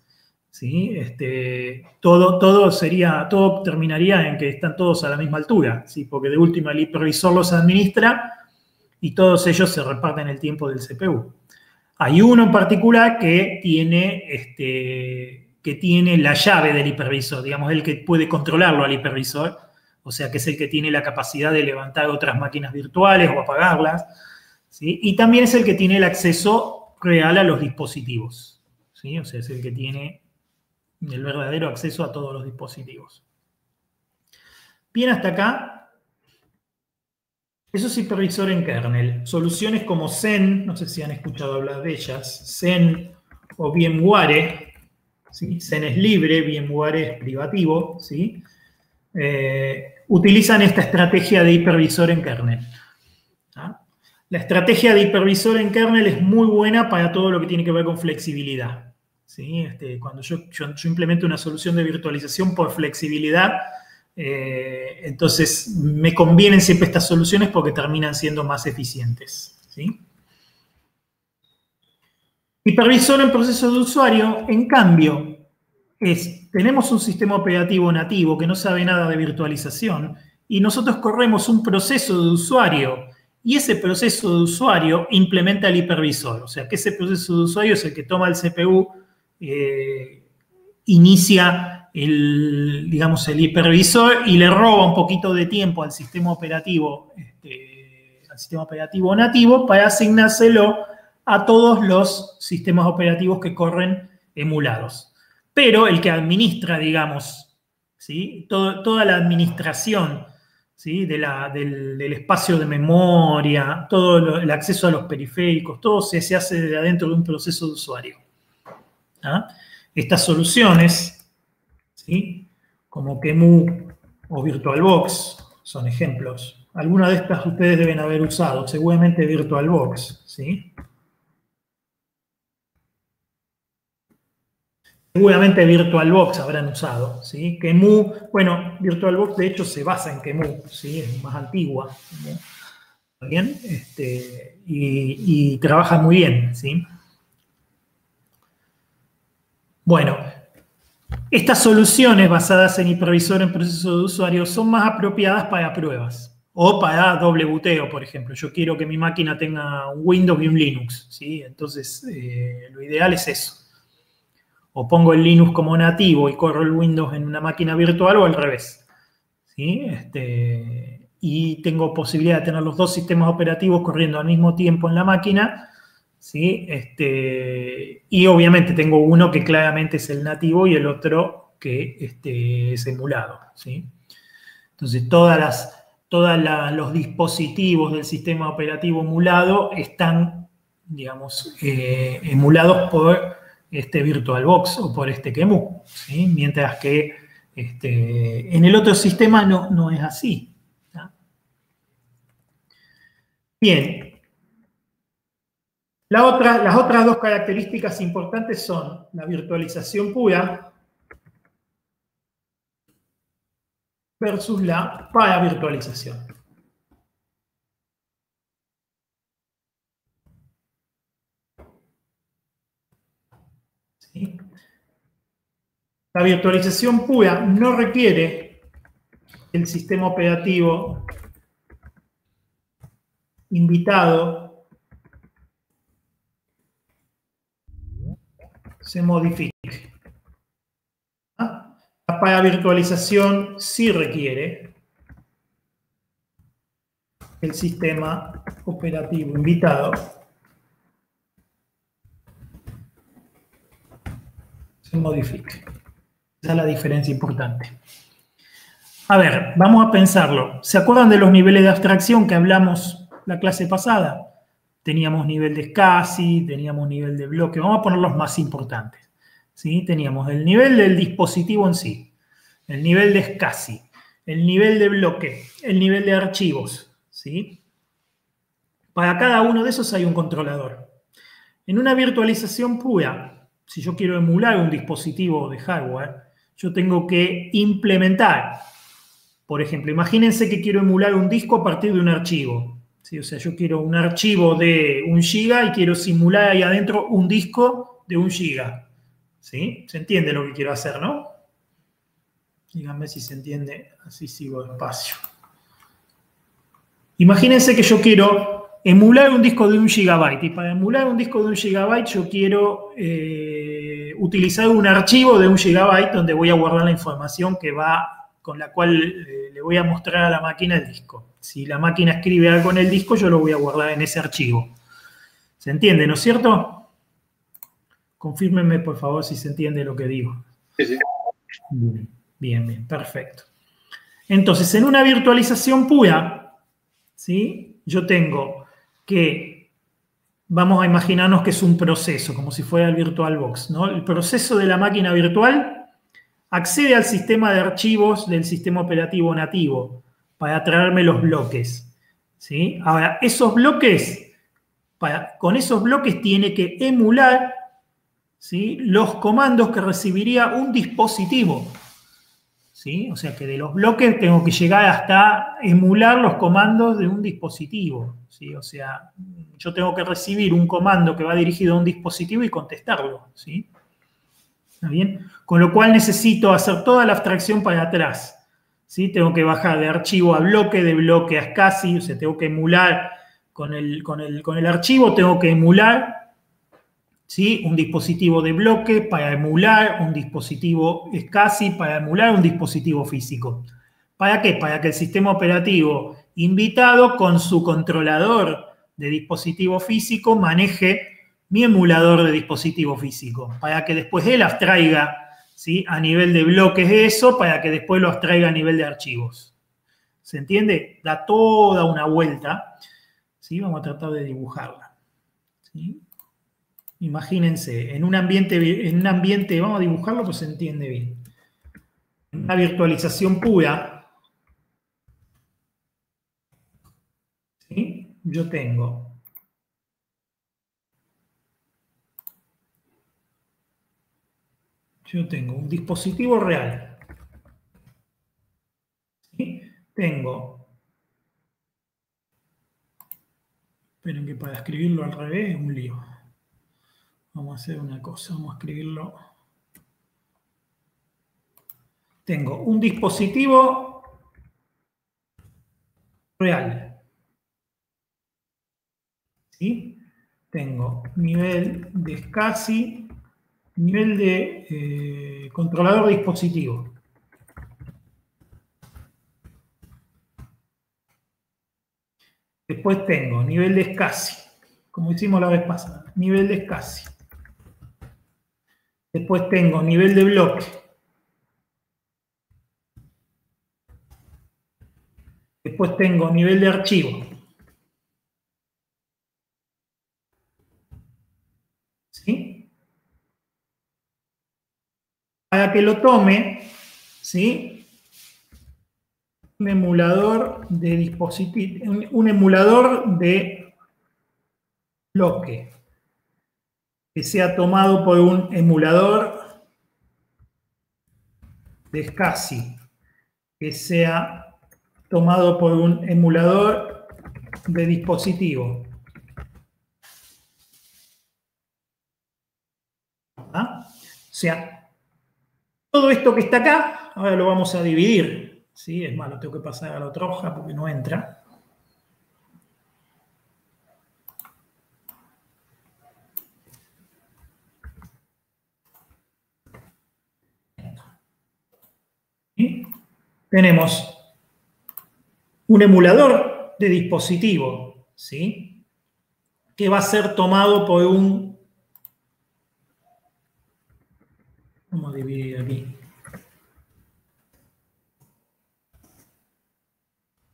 ¿Sí? Todo terminaría en que están todos a la misma altura, ¿sí? Porque de última el hipervisor los administra y todos ellos se reparten el tiempo del CPU. Hay uno en particular que tiene la llave del hipervisor, digamos, el que puede controlarlo al hipervisor, o sea, que es el que tiene la capacidad de levantar otras máquinas virtuales o apagarlas, ¿sí? Y también es el que tiene el acceso real a los dispositivos, ¿sí? O sea, es el que tiene el verdadero acceso a todos los dispositivos. Bien, hasta acá. Eso es hipervisor en kernel. Soluciones como Xen, no sé si han escuchado hablar de ellas, Xen o VMware, ¿sí? Xen es libre, VMware es privativo, ¿sí? Utilizan esta estrategia de hipervisor en kernel. ¿Ah? La estrategia de hipervisor en kernel es muy buena para todo lo que tiene que ver con flexibilidad. ¿Sí? Cuando yo implemento una solución de virtualización por flexibilidad, entonces me convienen siempre estas soluciones porque terminan siendo más eficientes. ¿Sí? Hipervisor en proceso de usuario, en cambio, tenemos un sistema operativo nativo que no sabe nada de virtualización y nosotros corremos un proceso de usuario y ese proceso de usuario implementa el hipervisor. O sea, que ese proceso de usuario es el que toma el CPU, inicia el hipervisor y le roba un poquito de tiempo al sistema operativo nativo para asignárselo a todos los sistemas operativos que corren emulados. Pero el que administra, digamos, ¿sí? Toda la administración, ¿sí? del espacio de memoria, todo el acceso a los periféricos, todo se hace de adentro de un proceso de usuario. ¿Ah? Estas soluciones, ¿sí? Como QEMU o VirtualBox, son ejemplos. Algunas de estas ustedes deben haber usado, seguramente VirtualBox, ¿sí? Seguramente VirtualBox habrán usado, ¿sí? QEMU, bueno, VirtualBox de hecho se basa en QEMU, ¿sí? Es más antigua, ¿sí? ¿Bien? Y trabaja muy bien, ¿sí? Bueno, estas soluciones basadas en hipervisor en proceso de usuario son más apropiadas para pruebas o para doble buteo, por ejemplo. Yo quiero que mi máquina tenga un Windows y un Linux, ¿sí? Entonces, lo ideal es eso. O pongo el Linux como nativo y corro el Windows en una máquina virtual o al revés, ¿sí? Y tengo posibilidad de tener los dos sistemas operativos corriendo al mismo tiempo en la máquina, ¿sí? Y obviamente tengo uno que claramente es el nativo y el otro que es emulado, ¿sí? Entonces, los dispositivos del sistema operativo emulado están, digamos, emulados por VirtualBox o por QEMU, ¿sí? Mientras que en el otro sistema no es así. ¿Sí? Bien. Las otras dos características importantes son la virtualización pura versus la paravirtualización. ¿Sí? La virtualización pura no requiere que el sistema operativo invitado se modifique. ¿Ah? La paravirtualización sí requiere que el sistema operativo invitado se modifique. Esa es la diferencia importante. A ver, vamos a pensarlo. ¿Se acuerdan de los niveles de abstracción que hablamos la clase pasada? Teníamos nivel de SCSI, teníamos nivel de bloque. Vamos a poner los más importantes. ¿Sí? Teníamos el nivel del dispositivo en sí, el nivel de SCSI, el nivel de bloque, el nivel de archivos. ¿Sí? Para cada uno de esos hay un controlador. En una virtualización pura, si yo quiero emular un dispositivo de hardware, yo tengo que implementar. Por ejemplo, imagínense que quiero emular un disco a partir de un archivo. ¿Sí? O sea, yo quiero un archivo de 1 GB y quiero simular ahí adentro un disco de 1 GB. ¿Sí? ¿Se entiende lo que quiero hacer, no? Díganme si se entiende, así sigo despacio. Imagínense que yo quiero emular un disco de 1 GB y para emular un disco de 1 GB yo quiero utilizar un archivo de 1 GB donde voy a guardar la información con la cual le voy a mostrar a la máquina el disco. Si la máquina escribe algo en el disco, yo lo voy a guardar en ese archivo. ¿Se entiende, no es cierto? Confírmenme, por favor, si se entiende lo que digo. Sí, sí. Bien, bien, perfecto. Entonces, en una virtualización pura, ¿sí? Yo tengo que, vamos a imaginarnos que es un proceso, como si fuera el VirtualBox, ¿no? El proceso de la máquina virtual accede al sistema de archivos del sistema operativo nativo para traerme los bloques, ¿sí? Ahora, esos bloques, con esos bloques tiene que emular, ¿sí?, los comandos que recibiría un dispositivo. ¿Sí? O sea que de los bloques tengo que llegar hasta emular los comandos de un dispositivo. ¿Sí? O sea, yo tengo que recibir un comando que va dirigido a un dispositivo y contestarlo. ¿Sí? ¿Está bien? Con lo cual necesito hacer toda la abstracción para atrás. ¿Sí? Tengo que bajar de archivo a bloque, de bloque a SCSI, o sea, tengo que emular con el archivo, tengo que emular, ¿sí?, un dispositivo de bloque para emular un dispositivo SCSI, para emular un dispositivo físico. ¿Para qué? Para que el sistema operativo invitado con su controlador de dispositivo físico maneje mi emulador de dispositivo físico, para que después él abstraiga, ¿sí?, a nivel de bloques eso, para que después lo abstraiga a nivel de archivos. ¿Se entiende? Da toda una vuelta. ¿Sí? Vamos a tratar de dibujarla. ¿Sí? Imagínense, en un ambiente, vamos a dibujarlo pues se entiende bien. En una virtualización pura, ¿sí?, yo tengo un dispositivo real. ¿Sí? Esperen que para escribirlo al revés es un lío. Vamos a hacer una cosa, vamos a escribirlo. Tengo un dispositivo real. ¿Sí? Tengo nivel de SCSI, nivel de controlador de dispositivo. Después tengo nivel de SCSI, como hicimos la vez pasada, nivel de SCSI. Después tengo nivel de bloque. Después tengo nivel de archivo. ¿Sí? Para que lo tome, ¿sí?, un emulador de dispositivo, un emulador de bloque que sea tomado por un emulador de SCSI, que sea tomado por un emulador de dispositivo. ¿Ah? O sea, todo esto que está acá, ahora lo vamos a dividir. ¿Sí? Es más, lo tengo que pasar a la otra hoja porque no entra. ¿Sí? Tenemos un emulador de dispositivo, ¿sí?, que va a ser tomado por un... Vamos a dividir aquí.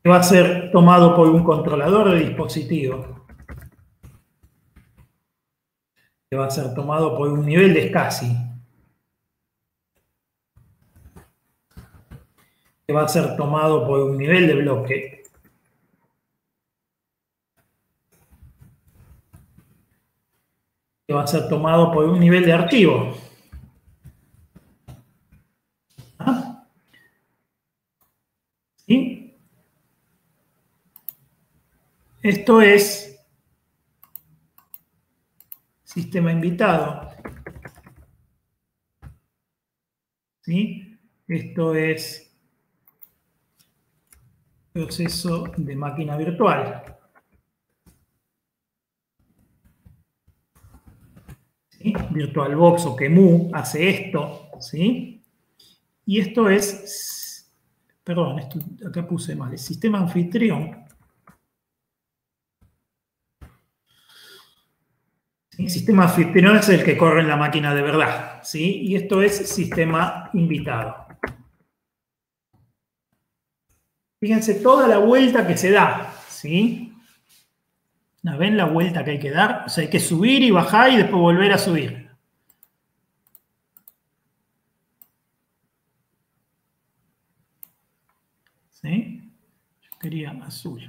Que va a ser tomado por un controlador de dispositivo. Que va a ser tomado por un nivel de SCSI. Que va a ser tomado por un nivel de bloque. que va a ser tomado por un nivel de archivo. ¿Ah? ¿Sí? Esto es sistema invitado. ¿Sí? Esto es proceso de máquina virtual. ¿Sí? VirtualBox o QEMU hace esto, ¿sí? Y esto es, perdón, esto acá puse mal, el sistema anfitrión. El sistema anfitrión es el que corre en la máquina de verdad, ¿sí? Y esto es sistema invitado. Fíjense toda la vuelta que se da, ¿sí? ¿Ven la vuelta que hay que dar? O sea, hay que subir y bajar y después volver a subir. ¿Sí? Yo quería azul.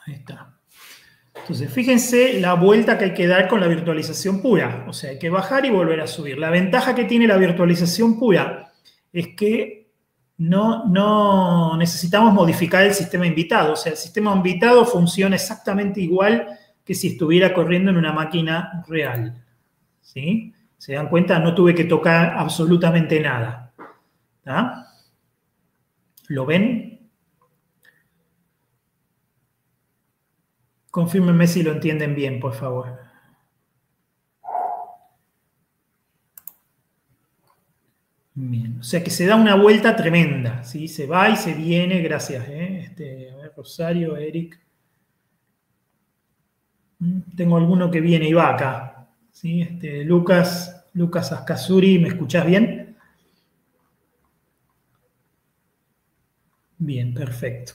Ahí está. Entonces, fíjense la vuelta que hay que dar con la virtualización pura. O sea, hay que bajar y volver a subir. La ventaja que tiene la virtualización pura es que no necesitamos modificar el sistema invitado. O sea, el sistema invitado funciona exactamente igual que si estuviera corriendo en una máquina real. ¿Sí? ¿Se dan cuenta? No tuve que tocar absolutamente nada. ¿Está? ¿Lo ven? Confírmenme si lo entienden bien, por favor. Bien, o sea que se da una vuelta tremenda, ¿sí? Se va y se viene, gracias. A ver, Rosario, Eric. Tengo alguno que viene y va acá. ¿Sí? Lucas Ascazuri, ¿me escuchás bien? Bien, perfecto.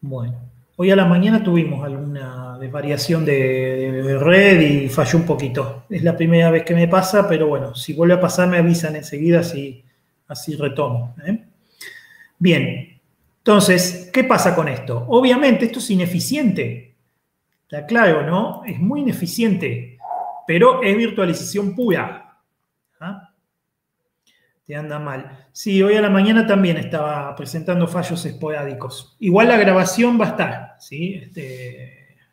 Bueno, hoy a la mañana tuvimos alguna desvariación de red y falló un poquito. Es la primera vez que me pasa, pero bueno, si vuelve a pasar me avisan enseguida, así retomo. Bien, entonces, ¿qué pasa con esto? Obviamente esto es ineficiente. Está claro, ¿no? Es muy ineficiente, pero es virtualización pura. ¿Ah? Te anda mal. Sí, hoy a la mañana también estaba presentando fallos esporádicos. Igual la grabación va a estar, ¿sí?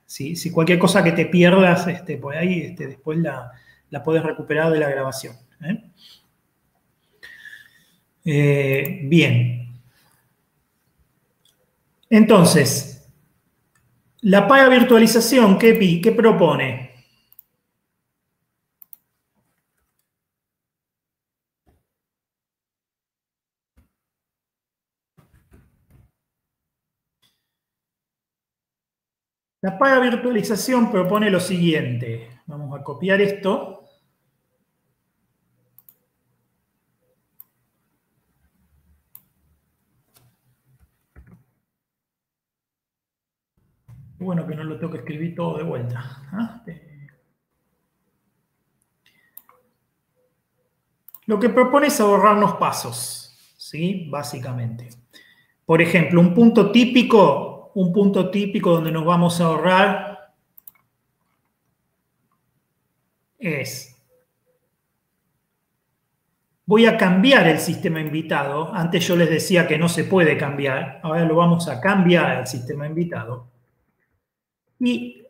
Si cualquier cosa que te pierdas por ahí, después la podés recuperar de la grabación. Bien. Entonces, la paga virtualización, ¿qué propone? La paga virtualización propone lo siguiente. Vamos a copiar esto. Bueno, que no lo tengo que escribir todo de vuelta. ¿Ah? Lo que propone es ahorrarnos pasos, ¿sí? Básicamente. Por ejemplo, un punto típico donde nos vamos a ahorrar es, voy a cambiar el sistema invitado. Antes yo les decía que no se puede cambiar, ahora lo vamos a cambiar el sistema invitado. Y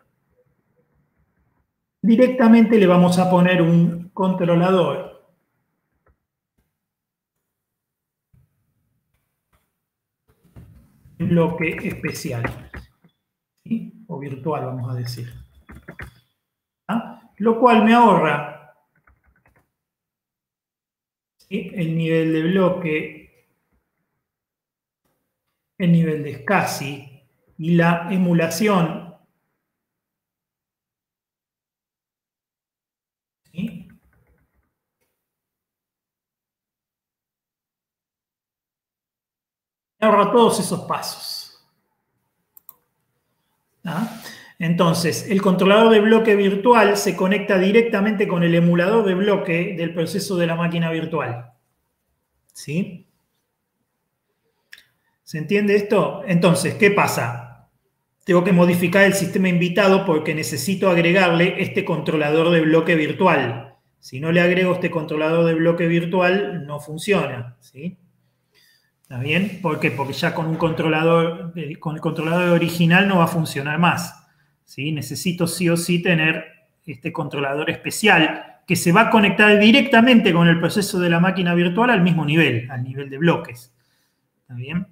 directamente le vamos a poner un controlador bloque especial, ¿sí? O virtual, vamos a decir. ¿Ah? Lo cual me ahorra, ¿sí?, el nivel de bloque, el nivel de SCSI y la emulación, ¿sí?, me ahorra todos esos pasos. ¿Ah? Entonces, el controlador de bloque virtual se conecta directamente con el emulador de bloque del proceso de la máquina virtual. ¿Sí? ¿Se entiende esto? Entonces, ¿qué pasa? Tengo que modificar el sistema invitado porque necesito agregarle este controlador de bloque virtual. Si no le agrego este controlador de bloque virtual, no funciona, ¿sí? ¿Está bien? ¿Por qué? Porque ya con un controlador, con el controlador original no va a funcionar más, ¿sí? Necesito sí o sí tener este controlador especial que se va a conectar directamente con el proceso de la máquina virtual al mismo nivel, al nivel de bloques. ¿Está bien?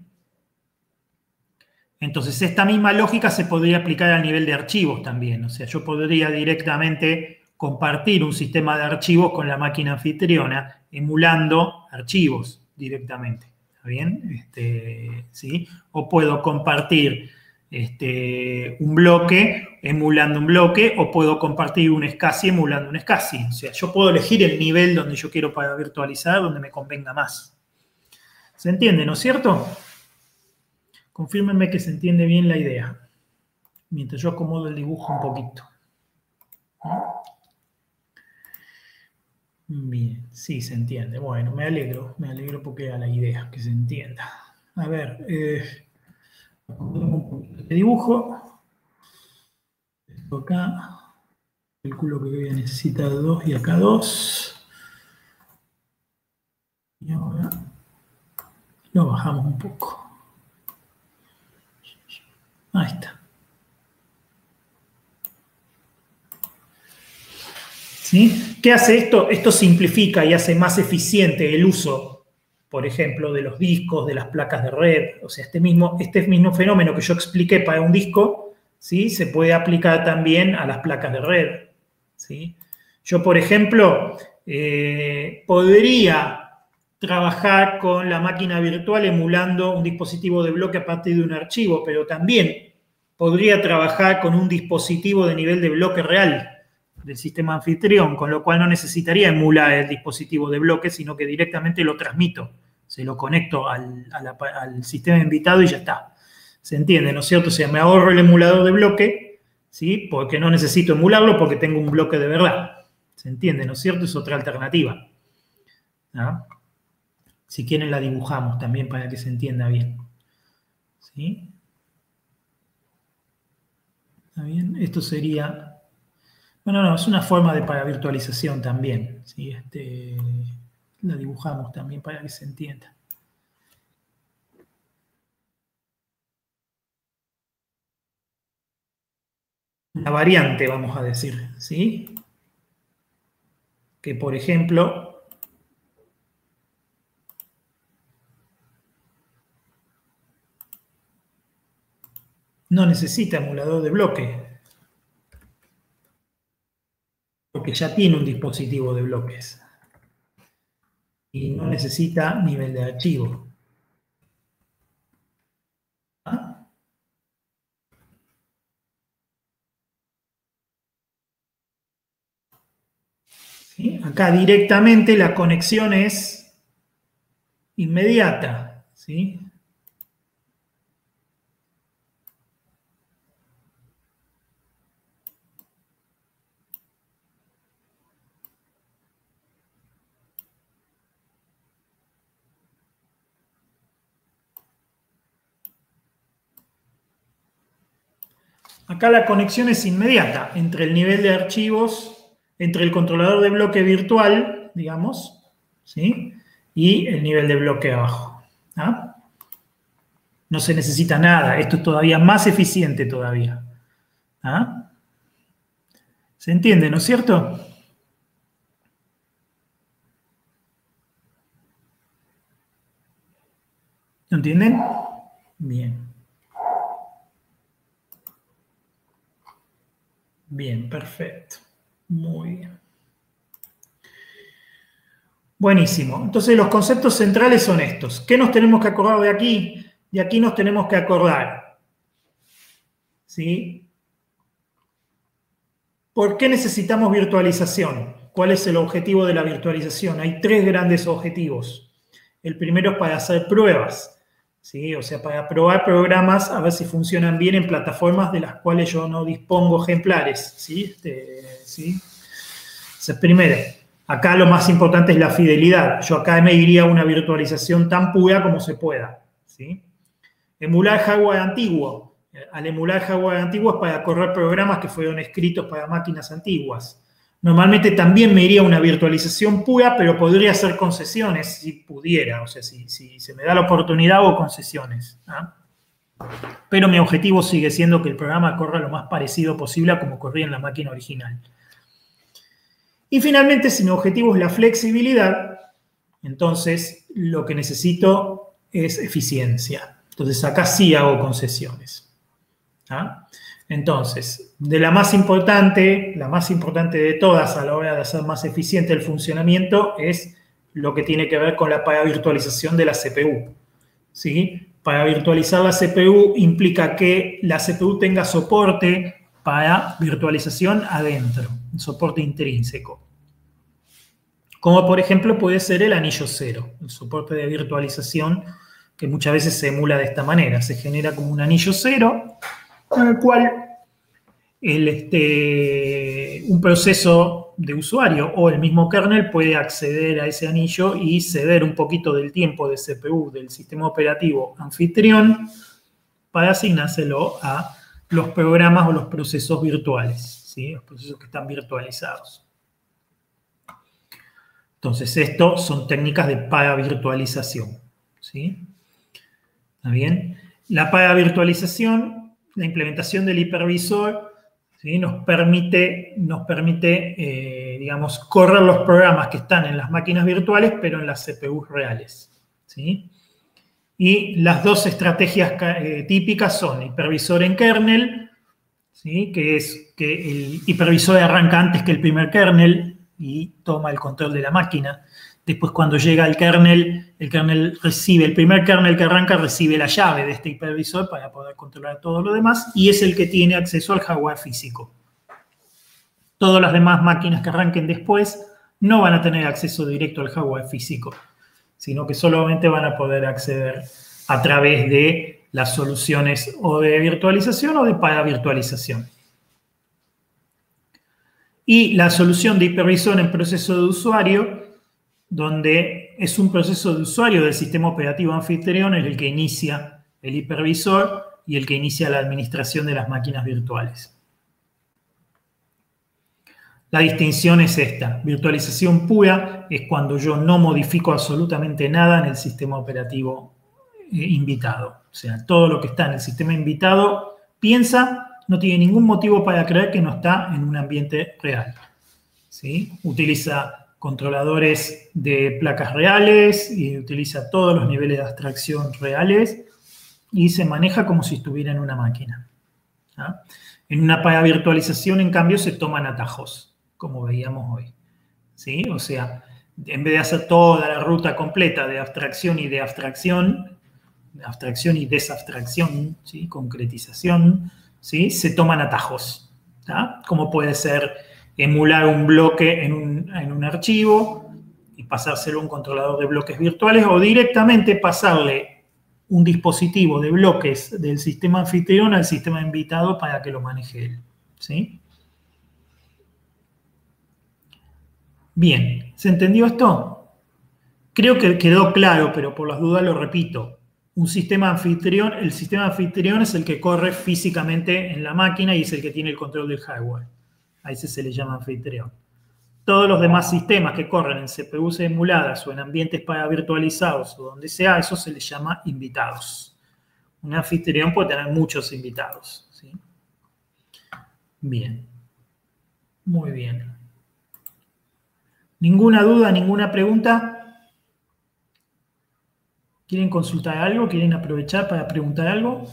Entonces, esta misma lógica se podría aplicar al nivel de archivos también. O sea, yo podría directamente compartir un sistema de archivos con la máquina anfitriona, emulando archivos directamente. ¿Está bien? ¿Sí? O puedo compartir un bloque emulando un bloque, o puedo compartir un SCSI emulando un SCSI. O sea, yo puedo elegir el nivel donde yo quiero para virtualizar, donde me convenga más. ¿Se entiende, no es cierto? Confírmenme que se entiende bien la idea, mientras yo acomodo el dibujo un poquito. Bien, sí se entiende. Bueno, me alegro porque era la idea, que se entienda. A ver, el dibujo. Esto acá, calculo que voy a necesitar 2 y acá 2. Y ahora lo bajamos un poco. Ahí está. ¿Sí? ¿Qué hace esto? Esto simplifica y hace más eficiente el uso, por ejemplo, de los discos, de las placas de red. O sea, este mismo fenómeno que yo expliqué para un disco, ¿sí? Se puede aplicar también a las placas de red, ¿sí? Yo, por ejemplo, podría trabajar con la máquina virtual emulando un dispositivo de bloque a partir de un archivo, pero también podría trabajar con un dispositivo de nivel de bloque real del sistema anfitrión, con lo cual no necesitaría emular el dispositivo de bloque, sino que directamente lo transmito, se lo conecto al sistema invitado y ya está. ¿Se entiende, no es cierto? O sea, me ahorro el emulador de bloque, ¿sí? Porque no necesito emularlo porque tengo un bloque de verdad. ¿Se entiende, no es cierto? Es otra alternativa. ¿No? Si quieren la dibujamos también para que se entienda bien. ¿Sí? ¿Está bien? Esto sería... Bueno, no, es una forma de paravirtualización también. ¿Sí? La dibujamos también para que se entienda. Una variante, vamos a decir, ¿sí? Que, por ejemplo, no necesita emulador de bloque, porque ya tiene un dispositivo de bloques. Y no necesita nivel de archivo. ¿Ah? ¿Sí? Acá directamente la conexión es inmediata, ¿sí? Acá la conexión es inmediata entre el nivel de archivos, entre el controlador de bloque virtual, digamos, ¿sí? Y el nivel de bloque abajo. ¿Ah? No se necesita nada, esto es todavía más eficiente todavía. ¿Ah? ¿Se entiende, no es cierto? ¿Lo entienden? Bien. Bien, perfecto. Muy bien. Buenísimo. Entonces los conceptos centrales son estos. ¿Qué nos tenemos que acordar de aquí? De aquí nos tenemos que acordar. ¿Sí? ¿Por qué necesitamos virtualización? ¿Cuál es el objetivo de la virtualización? Hay 3 grandes objetivos. El primero es para hacer pruebas, ¿sí? O sea, para probar programas a ver si funcionan bien en plataformas de las cuales yo no dispongo ejemplares, ¿sí? ¿Sí? Entonces, primero, acá lo más importante es la fidelidad. Yo acá me iría a una virtualización tan pura como se pueda, ¿sí? Emular hardware antiguo. Al emular hardware antiguo es para correr programas que fueron escritos para máquinas antiguas. Normalmente también me iría a una virtualización pura, pero podría hacer concesiones si pudiera. O sea, si se me da la oportunidad, hago concesiones. ¿Ah? Pero mi objetivo sigue siendo que el programa corra lo más parecido posible a como corría en la máquina original. Y finalmente, si mi objetivo es la flexibilidad, entonces lo que necesito es eficiencia. Entonces acá sí hago concesiones. ¿Ah? Entonces, de la más importante de todas a la hora de hacer más eficiente el funcionamiento es lo que tiene que ver con la paravirtualización de la CPU. ¿Sí? Para virtualizar la CPU implica que la CPU tenga soporte para virtualización adentro, un soporte intrínseco. Como por ejemplo puede ser el anillo cero, el soporte de virtualización que muchas veces se emula de esta manera. Se genera como un anillo cero en el cual un proceso de usuario o el mismo kernel puede acceder a ese anillo y ceder un poquito del tiempo de CPU del sistema operativo anfitrión para asignárselo a los programas o los procesos virtuales, ¿sí? Los procesos que están virtualizados. Entonces, esto son técnicas de paravirtualización, ¿sí? ¿Está bien? La paravirtualización, la implementación del hipervisor, ¿sí? nos permite digamos, correr los programas que están en las máquinas virtuales, pero en las CPUs reales, ¿sí? Y las dos estrategias típicas son hipervisor en kernel, ¿sí? Que es que el hipervisor arranca antes que el primer kernel y toma el control de la máquina. Después, cuando llega al kernel, el primer kernel que arranca recibe la llave de este hipervisor para poder controlar todo lo demás y es el que tiene acceso al hardware físico. Todas las demás máquinas que arranquen después no van a tener acceso directo al hardware físico, sino que solamente van a poder acceder a través de las soluciones o de virtualización o de paravirtualización. Y la solución de hipervisor en proceso de usuario, donde es un proceso de usuario del sistema operativo anfitrión, es el que inicia el hipervisor y el que inicia la administración de las máquinas virtuales. La distinción es esta. Virtualización pura es cuando yo no modifico absolutamente nada en el sistema operativo invitado. O sea, todo lo que está en el sistema invitado piensa, no tiene ningún motivo para creer que no está en un ambiente real. ¿Sí? Utiliza controladores de placas reales y utiliza todos los niveles de abstracción reales y se maneja como si estuviera en una máquina. ¿Ah? En una paravirtualización, en cambio, se toman atajos, como veíamos hoy. ¿Sí? O sea, en vez de hacer toda la ruta completa de abstracción y desabstracción, ¿sí? Concretización, ¿sí? Se toman atajos, ¿tá? Como puede ser emular un bloque en un archivo y pasárselo a un controlador de bloques virtuales o directamente pasarle un dispositivo de bloques del sistema anfitrión al sistema invitado para que lo maneje él, ¿sí? Bien, ¿se entendió esto? Creo que quedó claro, pero por las dudas lo repito. El sistema anfitrión es el que corre físicamente en la máquina y es el que tiene el control del hardware. A ese se le llama anfitrión. Todos los demás sistemas que corren en CPUs emuladas o en ambientes paravirtualizados o donde sea, eso se les llama invitados. Un anfitrión puede tener muchos invitados, ¿sí? Bien. Muy bien. ¿Ninguna duda, ninguna pregunta? ¿Quieren consultar algo? ¿Quieren aprovechar para preguntar algo?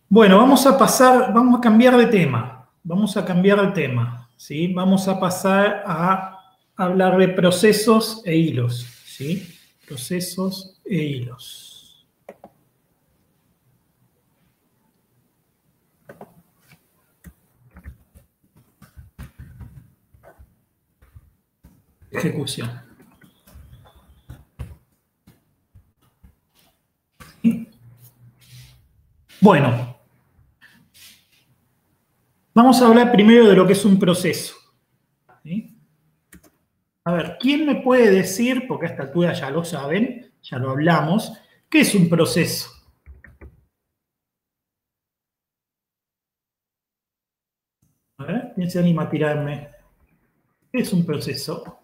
Bueno, vamos a cambiar de tema. Vamos a cambiar de tema, ¿sí? Vamos a pasar a hablar de procesos e hilos, ¿sí? Procesos e hilos. Ejecución. Bueno, vamos a hablar primero de lo que es un proceso, ¿sí? A ver, ¿quién me puede decir, porque a esta altura ya lo saben, ya lo hablamos. ¿Qué es un proceso? A ver, ¿quién se anima a tirarme? ¿Qué es un proceso?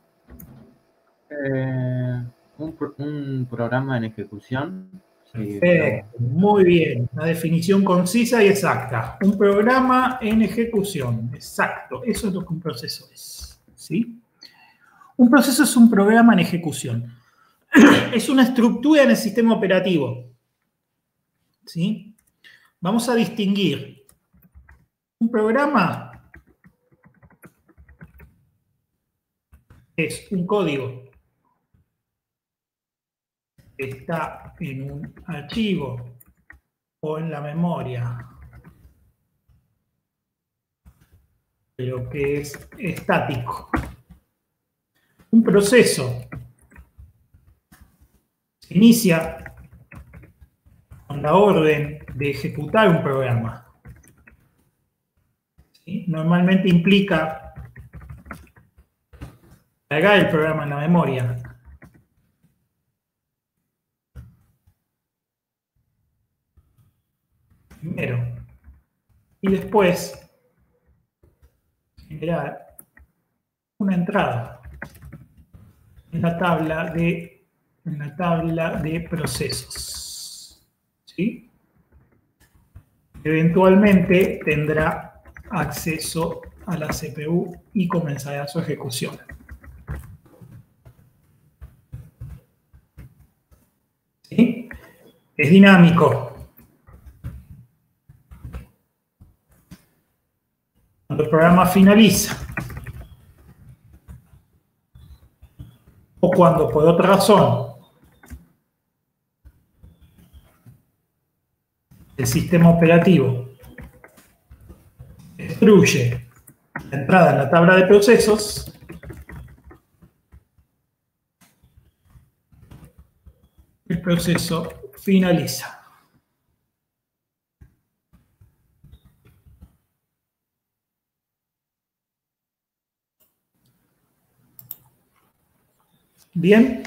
Un programa en ejecución. Perfecto, muy bien. Una definición concisa y exacta. Un programa en ejecución. Exacto, eso es lo que un proceso es. ¿Sí? Un proceso es un programa en ejecución. Es una estructura en el sistema operativo. ¿Sí? Vamos a distinguir un programa es un código que está en un archivo o en la memoria, pero que es estático. Un proceso se inicia con la orden de ejecutar un programa. ¿Sí? Normalmente implica cargar el programa en la memoria. Primero. Y después generar una entrada en la tabla de procesos. ¿Sí? Eventualmente tendrá acceso a la CPU y comenzará su ejecución. ¿Sí? Es dinámico. Cuando el programa finaliza, o cuando por otra razón el sistema operativo destruye la entrada en la tabla de procesos, el proceso finaliza. ¿Bien?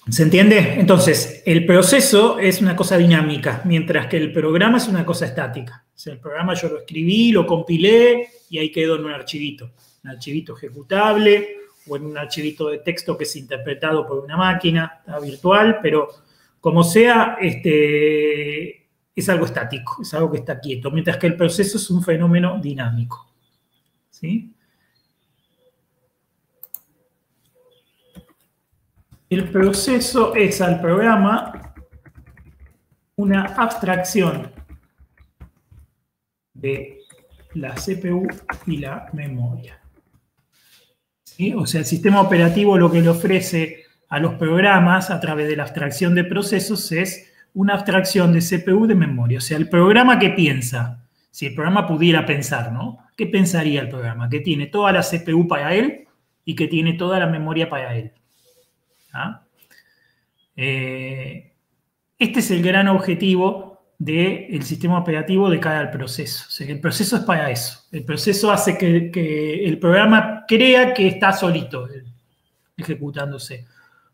¿Se entiende? Entonces, el proceso es una cosa dinámica, mientras que el programa es una cosa estática. O sea, el programa yo lo escribí, lo compilé y ahí quedó en un archivito ejecutable o en un archivito de texto que es interpretado por una máquina virtual, pero como sea, es algo estático, es algo que está quieto, mientras que el proceso es un fenómeno dinámico. ¿Sí? El proceso es al programa una abstracción de la CPU y la memoria. ¿Sí? O sea, el sistema operativo lo que le ofrece a los programas a través de la abstracción de procesos es una abstracción de CPU de memoria. O sea, el programa que piensa, si el programa pudiera pensar, ¿no? ¿Qué pensaría el programa? Que tiene toda la CPU para él y que tiene toda la memoria para él. ¿Ah? Este es el gran objetivo del sistema operativo de cara al proceso. O sea, el proceso es para eso. El proceso hace que el programa crea que está solito ejecutándose.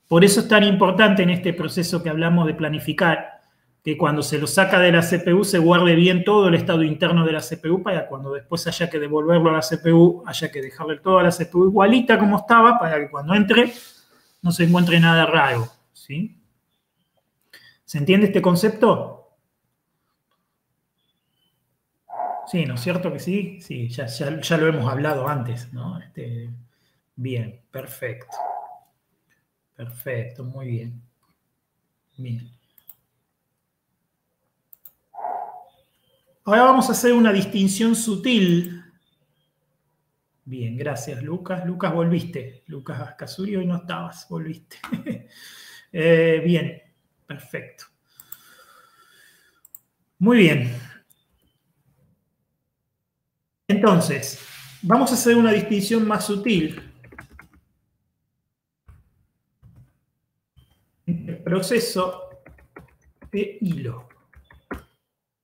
Por eso es tan importante en este proceso que hablamos de planificar, que cuando se lo saca de la CPU se guarde bien todo el estado interno de la CPU para cuando después haya que devolverlo a la CPU, haya que dejarle todo a la CPU igualita como estaba para que cuando entre no se encuentre nada raro. ¿Sí? ¿Se entiende este concepto? Sí, ¿no es cierto que sí? Sí, ya lo hemos hablado antes, ¿no? Bien, perfecto. Perfecto, muy bien. Bien. Ahora vamos a hacer una distinción sutil. Bien, gracias, Lucas. Lucas, volviste. Lucas Casuri, hoy no estabas, volviste. Bien, perfecto. Muy bien. Entonces, vamos a hacer una distinción más sutil entre proceso e hilo.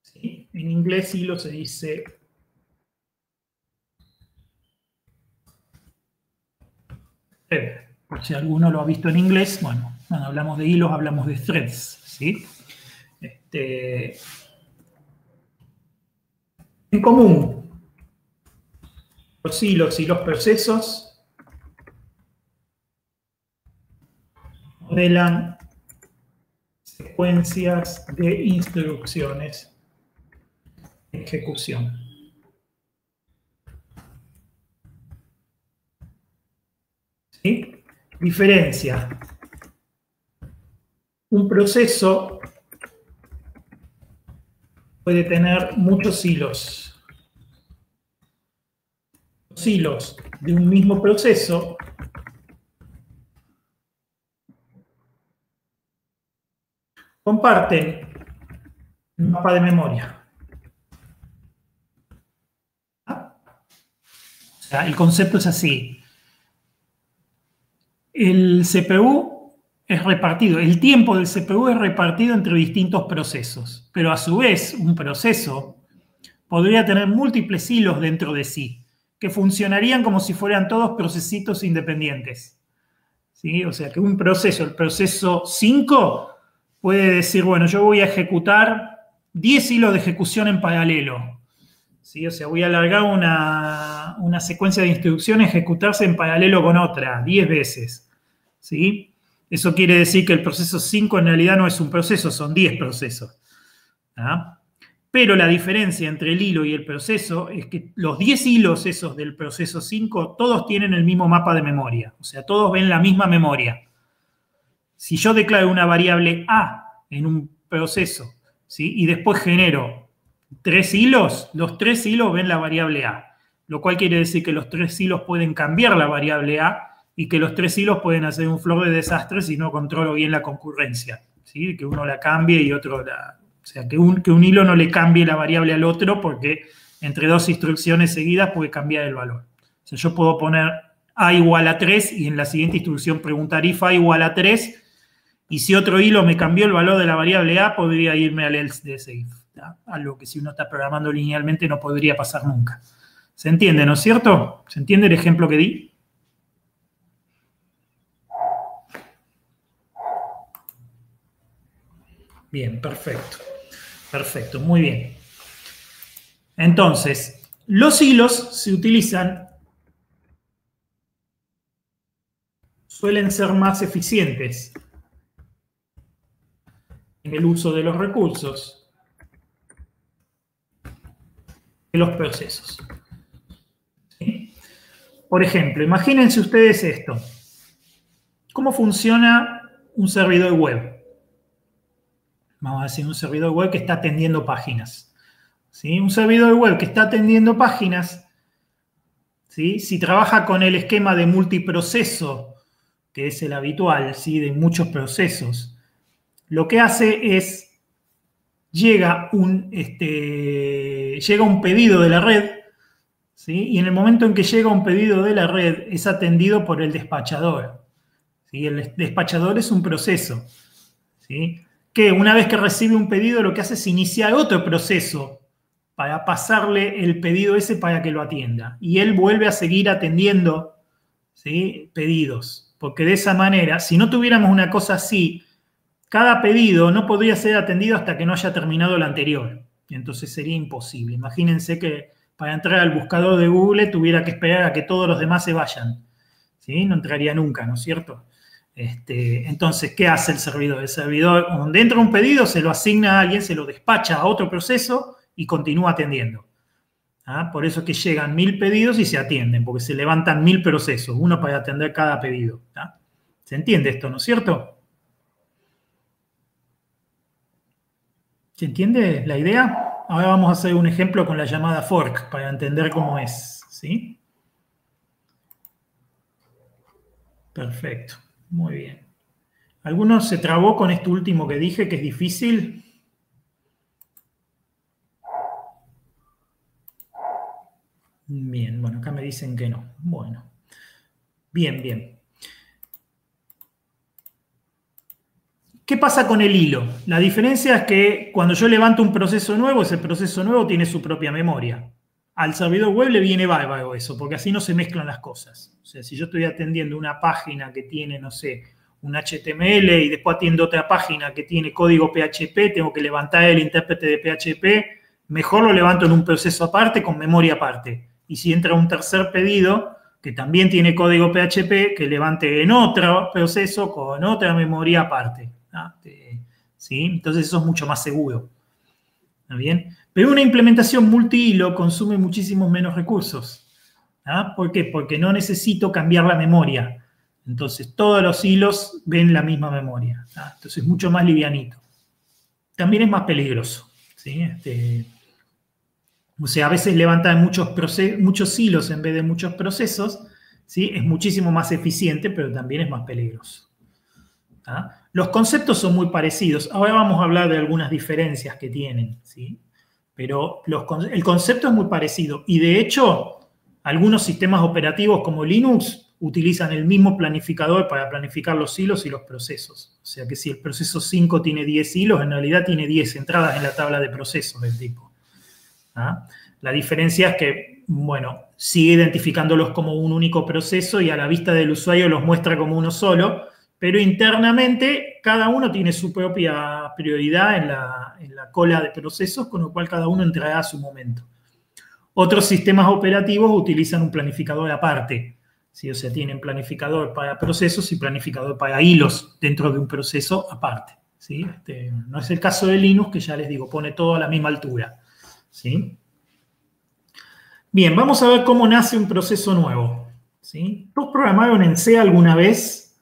¿Sí? En inglés hilo se dice thread. Por si alguno lo ha visto en inglés, bueno, Cuando hablamos de hilos, hablamos de threads, ¿sí? En común, los hilos y los procesos modelan secuencias de instrucciones de ejecución. ¿Sí? Diferencia. Un proceso puede tener muchos hilos. Los hilos de un mismo proceso comparten un mapa de memoria. O sea, el concepto es así. El CPU es repartido, el tiempo del CPU es repartido entre distintos procesos, pero a su vez un proceso podría tener múltiples hilos dentro de sí, que funcionarían como si fueran todos procesitos independientes. ¿Sí? O sea, que un proceso, el proceso 5, puede decir, bueno, yo voy a ejecutar 10 hilos de ejecución en paralelo. ¿Sí? O sea, voy a alargar una secuencia de instrucciones, ejecutarse en paralelo con otra, 10 veces. ¿Sí? Eso quiere decir que el proceso 5 en realidad no es un proceso, son 10 procesos. ¿Ah? Pero la diferencia entre el hilo y el proceso es que los 10 hilos esos del proceso 5, todos tienen el mismo mapa de memoria. O sea, todos ven la misma memoria. Si yo declaro una variable A en un proceso, ¿sí? Y después genero 3 hilos, los 3 hilos ven la variable A. Lo cual quiere decir que los 3 hilos pueden cambiar la variable A y que los 3 hilos pueden hacer un flor de desastre si no controlo bien la concurrencia. ¿Sí? Que uno la cambie y otro la... O sea, que un hilo no le cambie la variable al otro porque entre dos instrucciones seguidas puede cambiar el valor. O sea, yo puedo poner A igual a 3 y en la siguiente instrucción preguntar if A igual a 3 y si otro hilo me cambió el valor de la variable A, podría irme al else de ese if. ¿tá? Algo que si uno está programando linealmente no podría pasar nunca. ¿Se entiende, no es cierto? ¿Se entiende el ejemplo que di? Bien, perfecto. Perfecto, muy bien. Entonces, los hilos se utilizan, suelen ser más eficientes en el uso de los recursos que los procesos. ¿Sí? Por ejemplo, imagínense ustedes esto. ¿Cómo funciona un servidor web? Vamos a decir un servidor web que está atendiendo páginas. ¿Sí? Un servidor web que está atendiendo páginas, ¿sí? Si trabaja con el esquema de multiproceso, que es el habitual, ¿sí? De muchos procesos, lo que hace es, llega un pedido de la red, ¿sí? Y en el momento en que llega un pedido de la red, es atendido por el despachador. ¿Sí? El despachador es un proceso, ¿sí? Que una vez que recibe un pedido, lo que hace es iniciar otro proceso para pasarle el pedido ese para que lo atienda. Y él vuelve a seguir atendiendo, ¿sí? Pedidos. Porque de esa manera, si no tuviéramos una cosa así, cada pedido no podría ser atendido hasta que no haya terminado el anterior. Y entonces sería imposible. Imagínense que para entrar al buscador de Google tuviera que esperar a que todos los demás se vayan. ¿Sí? No entraría nunca, ¿no es cierto? Entonces, ¿qué hace el servidor? El servidor, donde entra un pedido, se lo asigna a alguien, se lo despacha a otro proceso y continúa atendiendo. ¿Ah? Por eso es que llegan 1000 pedidos y se atienden, porque se levantan 1000 procesos, uno para atender cada pedido. ¿Ah? ¿Se entiende esto, no es cierto? ¿Se entiende la idea? Ahora vamos a hacer un ejemplo con la llamada fork para entender cómo es. ¿Sí? Perfecto. Muy bien. ¿Alguno se trabó con esto último que dije, que es difícil? Bien, bueno, acá me dicen que no. Bueno. Bien, bien. ¿Qué pasa con el hilo? La diferencia es que cuando yo levanto un proceso nuevo, ese proceso nuevo tiene su propia memoria. Al servidor web le viene bárbaro eso, porque así no se mezclan las cosas. O sea, si yo estoy atendiendo una página que tiene, no sé, un HTML y después atiendo otra página que tiene código PHP, tengo que levantar el intérprete de PHP, mejor lo levanto en un proceso aparte con memoria aparte. Y si entra un tercer pedido que también tiene código PHP, que levante en otro proceso con otra memoria aparte. ¿Sí? Entonces eso es mucho más seguro. ¿Está bien? Pero una implementación multihilo consume muchísimos menos recursos. ¿Por qué? Porque no necesito cambiar la memoria. Entonces todos los hilos ven la misma memoria. Entonces es mucho más livianito. También es más peligroso. ¿Sí? O sea, a veces levantar muchos hilos en vez de muchos procesos, ¿sí? Es muchísimo más eficiente, pero también es más peligroso. Los conceptos son muy parecidos. Ahora vamos a hablar de algunas diferencias que tienen, ¿sí? Pero el concepto es muy parecido. Y de hecho, algunos sistemas operativos como Linux utilizan el mismo planificador para planificar los hilos y los procesos. O sea que si el proceso 5 tiene 10 hilos, en realidad tiene 10 entradas en la tabla de procesos del tipo. La diferencia es que, bueno, sigue identificándolos como un único proceso y a la vista del usuario los muestra como uno solo, pero internamente cada uno tiene su propia prioridad en la cola de procesos, con lo cual cada uno entrará a su momento. Otros sistemas operativos utilizan un planificador aparte, ¿sí? O sea, tienen planificador para procesos y planificador para hilos dentro de un proceso aparte, ¿sí? No es el caso de Linux, que ya les digo, pone todo a la misma altura. ¿Sí? Bien, vamos a ver cómo nace un proceso nuevo. ¿Sí? ¿Todos programaron en C alguna vez?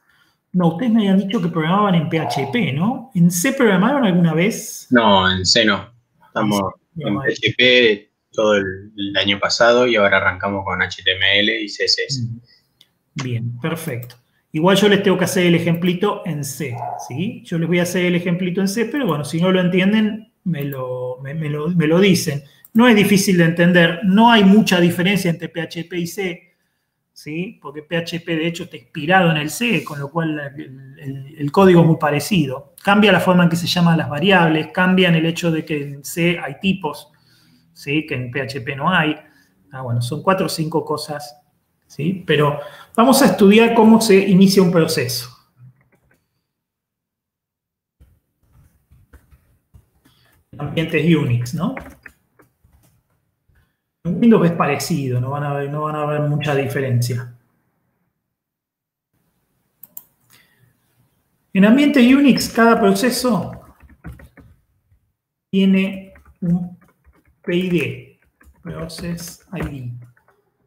No, ustedes me habían dicho que programaban en PHP, ¿no? ¿En C programaron alguna vez? No, en C no. Estamos en PHP todo el año pasado y ahora arrancamos con HTML y CSS. Bien, perfecto. Igual yo les tengo que hacer el ejemplito en C, ¿sí? Yo les voy a hacer el ejemplito en C, pero bueno, si no lo entienden, me lo dicen. No es difícil de entender, no hay mucha diferencia entre PHP y C, ¿sí? Porque PHP de hecho está inspirado en el C, con lo cual el código es muy parecido. Cambia la forma en que se llaman las variables, cambian el hecho de que en C hay tipos, ¿sí? Que en PHP no hay. Bueno, son 4 o 5 cosas, ¿sí? Pero vamos a estudiar cómo se inicia un proceso. Ambientes Unix, ¿no? En Windows es parecido, no van a ver mucha diferencia. En ambiente Unix, cada proceso tiene un PID, Process ID,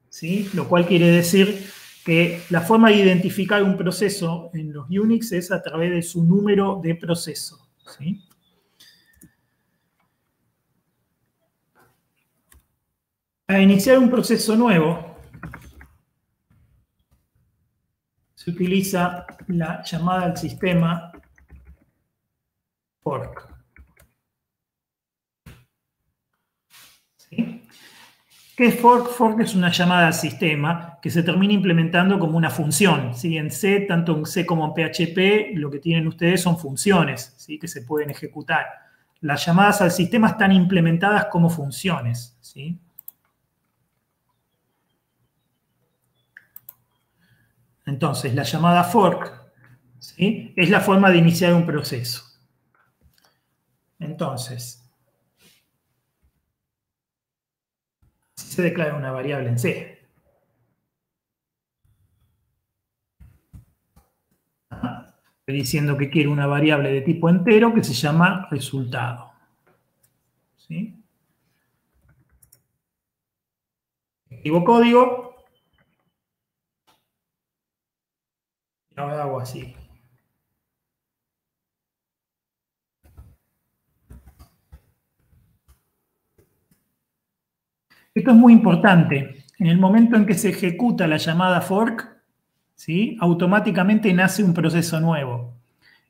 ¿sí? Lo cual quiere decir que la forma de identificar un proceso en los Unix es a través de su número de proceso, ¿sí? Para iniciar un proceso nuevo, se utiliza la llamada al sistema fork. ¿Sí? ¿Qué es fork? Fork es una llamada al sistema que se termina implementando como una función. ¿Sí? En C, tanto en C como en PHP, lo que tienen ustedes son funciones, ¿sí? Que se pueden ejecutar. Las llamadas al sistema están implementadas como funciones, ¿sí? Entonces, la llamada fork, ¿sí? Es la forma de iniciar un proceso. Entonces, se declara una variable en C. Estoy diciendo que quiero una variable de tipo entero que se llama resultado. ¿Sí? Escribo código. Y ahora hago así. Esto es muy importante. En el momento en que se ejecuta la llamada fork, ¿sí? Automáticamente nace un proceso nuevo.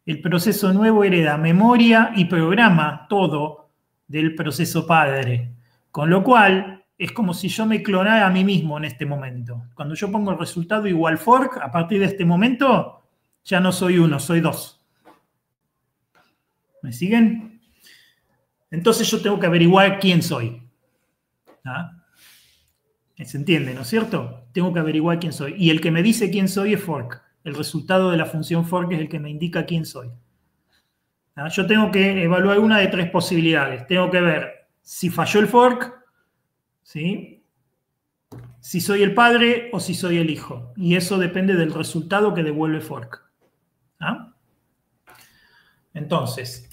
El proceso nuevo hereda memoria y programa todo del proceso padre. Con lo cual, es como si yo me clonara a mí mismo en este momento. Cuando yo pongo el resultado igual fork, a partir de este momento, ya no soy uno, soy dos. ¿Me siguen? Entonces yo tengo que averiguar quién soy. ¿Se entiende, no es cierto? Tengo que averiguar quién soy. Y el que me dice quién soy es fork. El resultado de la función fork es el que me indica quién soy. Yo tengo que evaluar una de tres posibilidades. Tengo que ver si falló el fork, ¿sí? Si soy el padre o si soy el hijo. Y eso depende del resultado que devuelve fork. Entonces,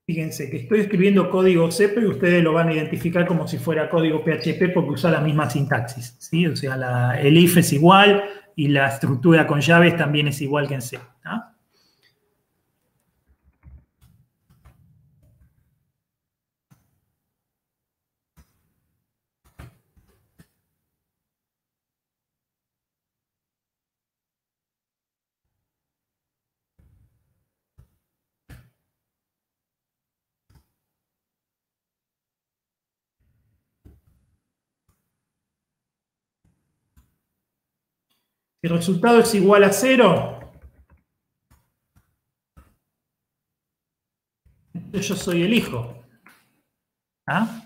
fíjense que estoy escribiendo código C, pero ustedes lo van a identificar como si fuera código PHP porque usa la misma sintaxis, ¿sí? O sea, el if es igual y la estructura con llaves también es igual que en C. Si el resultado es igual a 0, entonces yo soy el hijo. ¿Está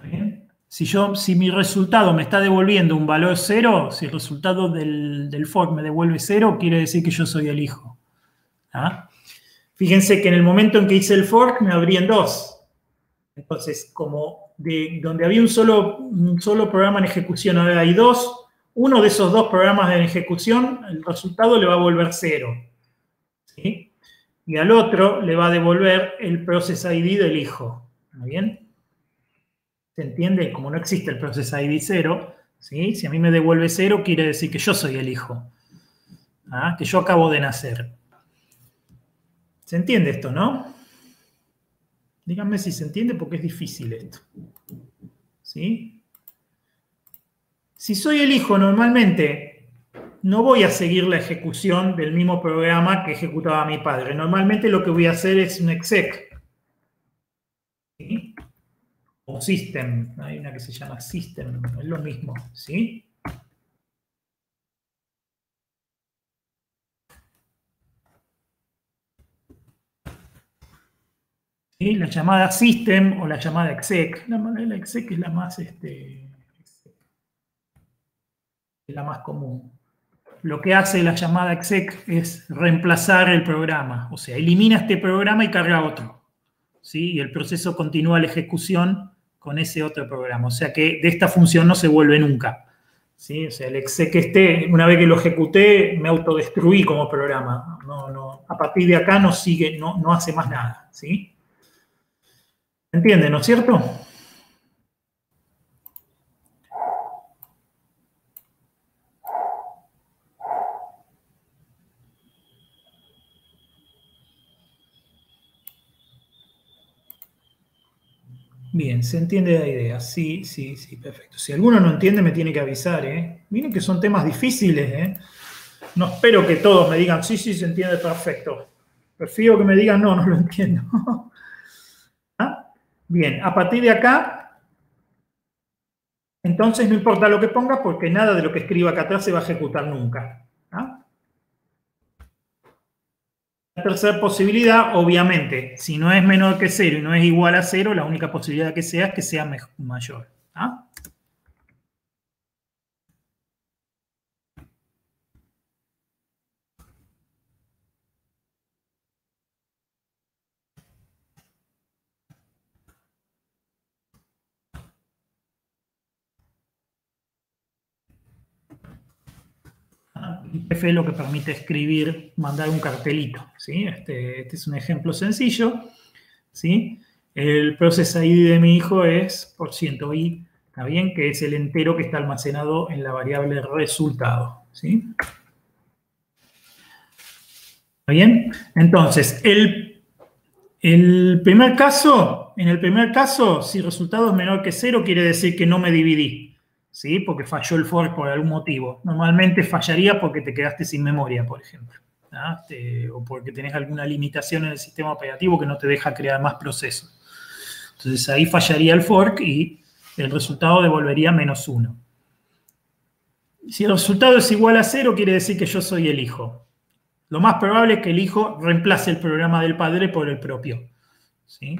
bien? Si mi resultado me está devolviendo un valor 0, si el resultado del fork me devuelve 0, quiere decir que yo soy el hijo. Fíjense que en el momento en que hice el fork me abrían 2. Entonces, como donde había un solo programa en ejecución, ahora hay 2. Uno de esos 2 programas en ejecución, el resultado le va a volver 0. ¿Sí? Y al otro le va a devolver el process ID del hijo. ¿Está bien? ¿Se entiende? Como no existe el process ID 0, ¿sí? Si a mí me devuelve 0, quiere decir que yo soy el hijo. Que yo acabo de nacer. ¿Se entiende esto, no? Díganme si se entiende porque es difícil esto. ¿Sí? Si soy el hijo, normalmente no voy a seguir la ejecución del mismo programa que ejecutaba mi padre. Normalmente lo que voy a hacer es un exec. ¿Sí? O system. Hay una que se llama system. Es lo mismo. ¿Sí? ¿Sí? La llamada system o la llamada exec. La exec es la más, la más común. Lo que hace la llamada exec es reemplazar el programa. O sea, elimina este programa y carga otro. ¿Sí? Y el proceso continúa la ejecución con ese otro programa. O sea que de esta función no se vuelve nunca. ¿Sí? O sea, el exec una vez que lo ejecuté, me autodestruí como programa. A partir de acá no sigue, no hace más nada. ¿Sí? ¿Entienden, no es cierto? Bien, se entiende la idea. Sí, perfecto. Si alguno no entiende, me tiene que avisar, ¿eh? Miren que son temas difíciles, ¿eh? No espero que todos me digan, sí, se entiende perfecto. Prefiero que me digan, no lo entiendo. Bien, a partir de acá, entonces no importa lo que ponga porque nada de lo que escriba acá atrás se va a ejecutar nunca. La tercera posibilidad, obviamente, si no es menor que 0 y no es igual a 0, la única posibilidad que sea es que sea mayor. IPF es lo que permite escribir, mandar un cartelito. ¿Sí? Este es un ejemplo sencillo. ¿Sí? El process ID de mi hijo es %i, ¿está bien? Que es el entero que está almacenado en la variable resultado. ¿Sí? ¿Está bien? Entonces, en el primer caso, si el resultado es menor que 0, quiere decir que no me dividí. ¿Sí? Porque falló el fork por algún motivo. Normalmente fallaría porque te quedaste sin memoria, por ejemplo. O porque tenés alguna limitación en el sistema operativo que no te deja crear más procesos. Entonces ahí fallaría el fork y el resultado devolvería -1. Si el resultado es igual a 0, quiere decir que yo soy el hijo. Lo más probable es que el hijo reemplace el programa del padre por el propio. ¿Sí?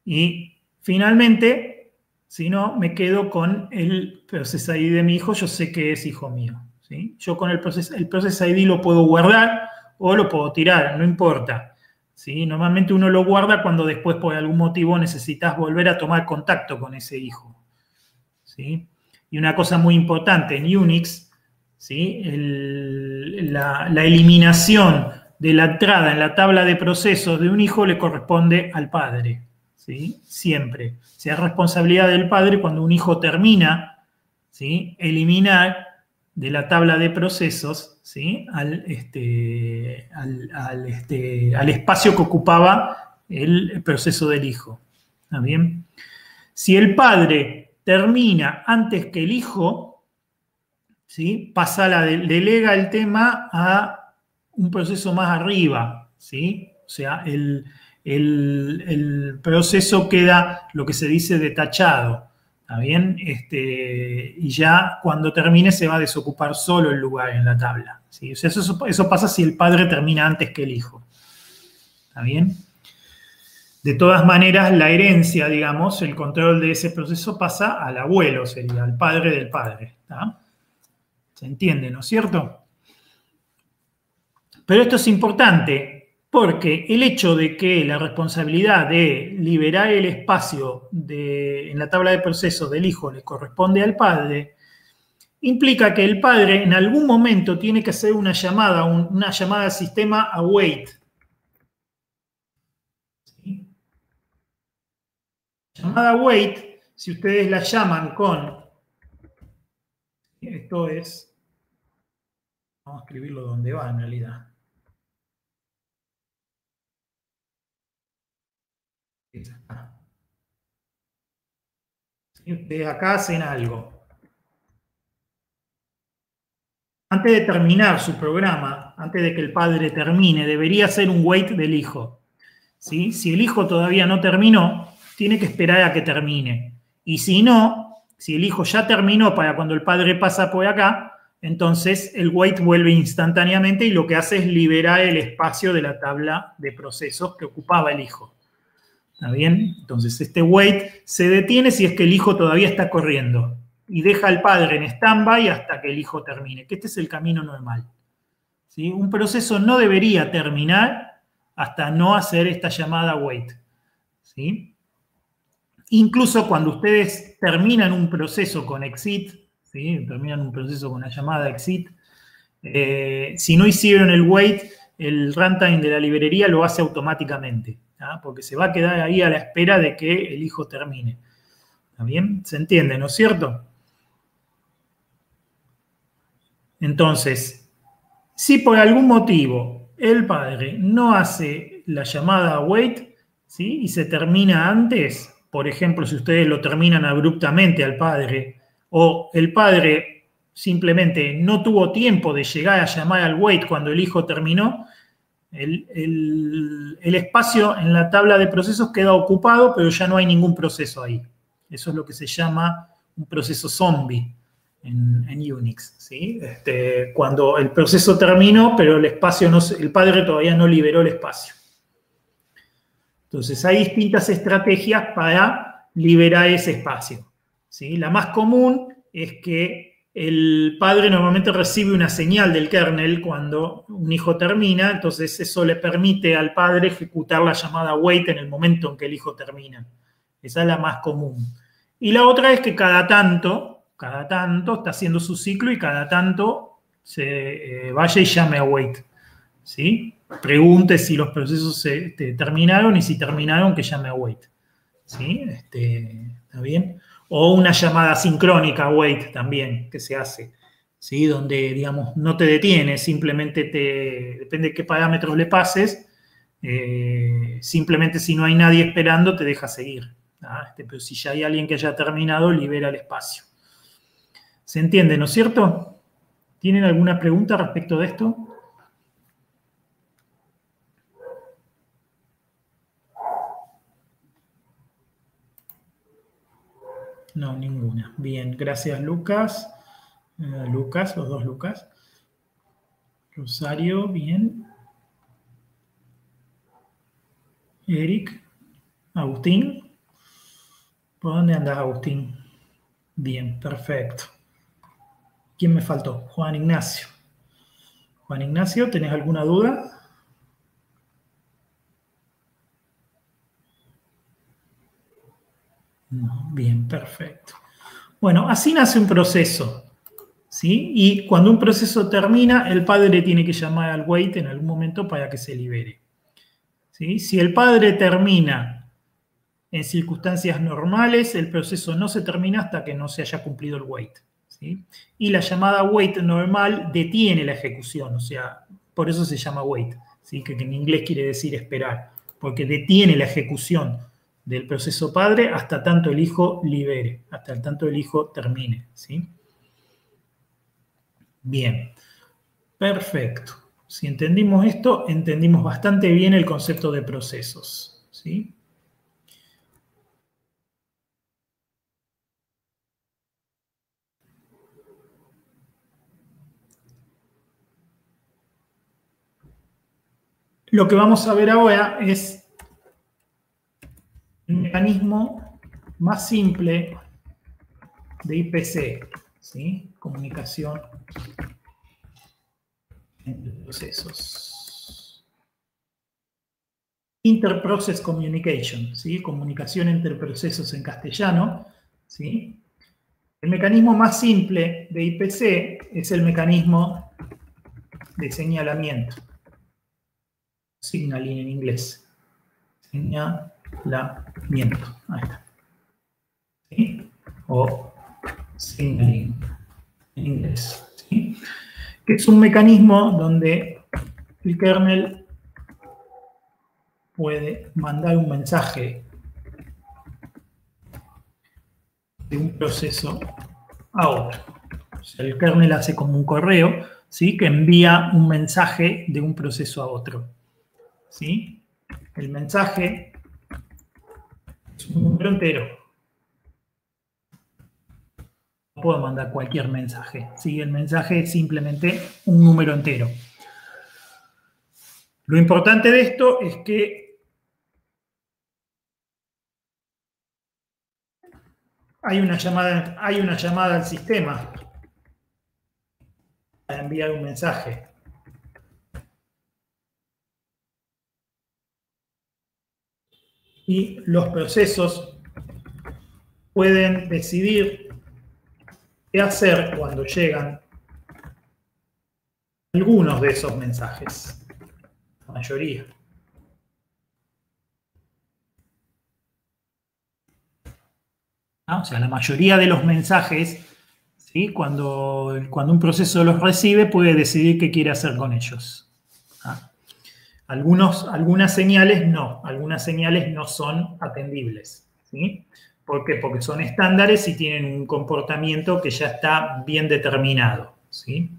Y finalmente, si no, me quedo con el Process ID de mi hijo, yo sé que es hijo mío. ¿Sí? Yo con el Process ID lo puedo guardar o lo puedo tirar, no importa. ¿Sí? Normalmente uno lo guarda cuando después por algún motivo necesitas volver a tomar contacto con ese hijo. ¿Sí? Y una cosa muy importante en Unix, ¿sí? La eliminación de la entrada en la tabla de procesos de un hijo le corresponde al padre. ¿Sí? Siempre. O sea, es responsabilidad del padre cuando un hijo termina, ¿sí? Eliminar de la tabla de procesos, ¿sí? al espacio que ocupaba el proceso del hijo. ¿Está bien? Si el padre termina antes que el hijo, ¿sí? Delega el tema a un proceso más arriba, ¿sí? O sea, el proceso queda lo que se dice detachado, ¿está bien? Y ya cuando termine se va a desocupar solo el lugar en la tabla, ¿sí? O sea, eso pasa si el padre termina antes que el hijo, ¿está bien? De todas maneras, la herencia, digamos, el control de ese proceso pasa al abuelo, sería al padre del padre, ¿está? ¿Se entiende, no es cierto? Pero esto es importante porque el hecho de que la responsabilidad de liberar el espacio en la tabla de procesos del hijo le corresponde al padre, implica que el padre en algún momento tiene que hacer una llamada al sistema await. ¿Sí? Llamada await, si ustedes la llaman con... Esto es... Vamos a escribirlo donde va en realidad. ¿Sí? Ustedes acá hacen algo. Antes de terminar su programa, antes de que el padre termine, debería hacer un wait del hijo. ¿Sí? Si el hijo todavía no terminó, tiene que esperar a que termine. Y si no, si el hijo ya terminó para cuando el padre pasa por acá, entonces el wait vuelve instantáneamente y lo que hace es liberar el espacio de la tabla de procesos que ocupaba el hijo. ¿Está bien? Entonces este wait se detiene si es que el hijo todavía está corriendo y deja al padre en stand-by hasta que el hijo termine, que este es el camino normal. ¿Sí? Un proceso no debería terminar hasta no hacer esta llamada wait. ¿Sí? Incluso cuando ustedes terminan un proceso con exit, ¿sí? Terminan un proceso con la llamada exit, si no hicieron el wait, el runtime de la librería lo hace automáticamente, ¿tá? Porque se va a quedar ahí a la espera de que el hijo termine. ¿Está bien? ¿Se entiende, no es cierto? Entonces, si por algún motivo el padre no hace la llamada await, ¿sí? Y se termina antes, por ejemplo, si ustedes lo terminan abruptamente al padre, o el padre simplemente no tuvo tiempo de llegar a llamar al wait cuando el hijo terminó, el espacio en la tabla de procesos queda ocupado, pero ya no hay ningún proceso ahí. Eso es lo que se llama un proceso zombie en Unix. ¿Sí? Cuando el proceso terminó, pero el padre todavía no liberó el espacio. Entonces, hay distintas estrategias para liberar ese espacio. ¿Sí? La más común es que el padre normalmente recibe una señal del kernel cuando un hijo termina, entonces eso le permite al padre ejecutar la llamada wait en el momento en que el hijo termina. Esa es la más común. Y la otra es que cada tanto está haciendo su ciclo y cada tanto se vaya y llame a wait. ¿Sí? Pregunte si los procesos terminaron y si terminaron que llame a wait. ¿Sí? ¿Está bien? O una llamada sincrónica wait también que se hace, ¿sí? Donde, digamos, no te detiene, simplemente depende de qué parámetros le pases, simplemente si no hay nadie esperando te deja seguir. Pero si ya hay alguien que haya terminado, libera el espacio. ¿Se entiende, no es cierto? ¿Tienen alguna pregunta respecto de esto? No, ninguna. Bien, gracias Lucas. Lucas, los dos Lucas. Rosario, bien. Eric, Agustín. ¿Por dónde andas, Agustín? Bien, perfecto. ¿Quién me faltó? Juan Ignacio. Juan Ignacio, ¿tenés alguna duda? No, bien, perfecto. Bueno, así nace un proceso, ¿sí? Y cuando un proceso termina, el padre tiene que llamar al wait en algún momento para que se libere, ¿sí? Si el padre termina en circunstancias normales, el proceso no se termina hasta que no se haya cumplido el wait, ¿sí? Y la llamada wait normal detiene la ejecución, o sea, por eso se llama wait, ¿sí? Que en inglés quiere decir esperar, porque detiene la ejecución del proceso padre hasta tanto el hijo libere, hasta tanto el hijo termine, ¿sí? Bien, perfecto. Si entendimos esto, entendimos bastante bien el concepto de procesos, ¿sí? Lo que vamos a ver ahora es el mecanismo más simple de IPC, ¿sí? Comunicación entre procesos. Interprocess communication, ¿sí? Comunicación entre procesos en castellano, ¿sí? El mecanismo más simple de IPC es el mecanismo de señalamiento. Signaling en inglés. Señalamiento. Ahí está. ¿Sí? O signaling en inglés. ¿Sí? Que es un mecanismo donde el kernel puede mandar un mensaje de un proceso a otro. O sea, el kernel hace como un correo, ¿sí? Que envía un mensaje de un proceso a otro, ¿sí? El mensaje es un número entero. No puedo mandar cualquier mensaje, ¿sí? El mensaje es simplemente un número entero. Lo importante de esto es que hay una llamada al sistema para enviar un mensaje. Y los procesos pueden decidir qué hacer cuando llegan algunos de esos mensajes. La mayoría. ¿No? O sea, la mayoría de los mensajes, ¿sí? Cuando un proceso los recibe, puede decidir qué quiere hacer con ellos. ¿Ah? Algunas señales no son atendibles, ¿sí? ¿Por qué? Porque son estándares y tienen un comportamiento que ya está bien determinado, ¿sí?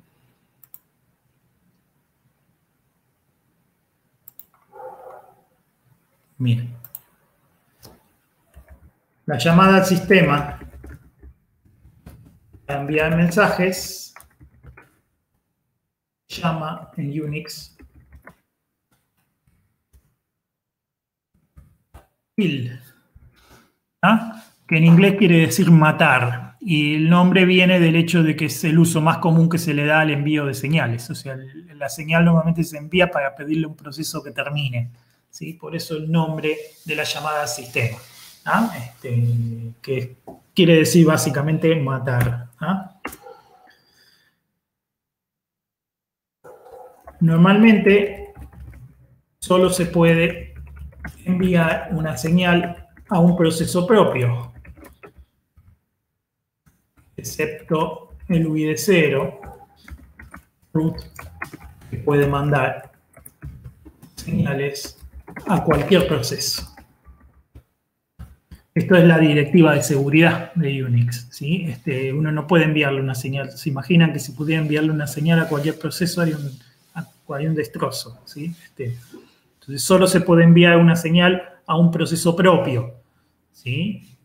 Miren. La llamada al sistema para enviar mensajes llama en Unix kill, ¿ah? Que en inglés quiere decir matar, y el nombre viene del hecho de que es el uso más común que se le da al envío de señales. O sea, la señal normalmente se envía para pedirle a un proceso que termine, ¿sí? Por eso el nombre de la llamada al sistema, ¿ah? Que quiere decir básicamente matar, ¿ah? Normalmente solo se puede enviar una señal a un proceso propio, excepto el UID0, root, que puede mandar señales a cualquier proceso. Esto es la directiva de seguridad de Unix, ¿sí? Uno no puede enviarle una señal. ¿Se imaginan que si pudiera enviarle una señal a cualquier proceso haría un destrozo, ¿sí? Entonces solo se puede enviar una señal a un proceso propio, ¿sí?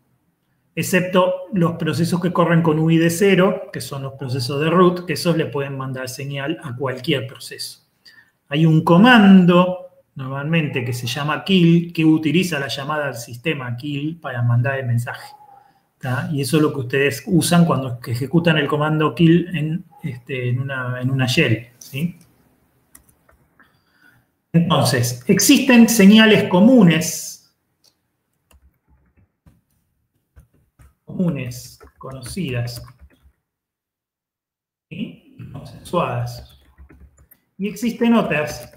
Excepto los procesos que corren con UID0, que son los procesos de root, que esos le pueden mandar señal a cualquier proceso. Hay un comando normalmente que se llama kill, que utiliza la llamada al sistema kill para mandar el mensaje. ¿Tá? Y eso es lo que ustedes usan cuando ejecutan el comando kill en una shell. ¿Sí? Entonces, existen señales comunes, conocidas, ¿sí? Consensuadas. Y existen otras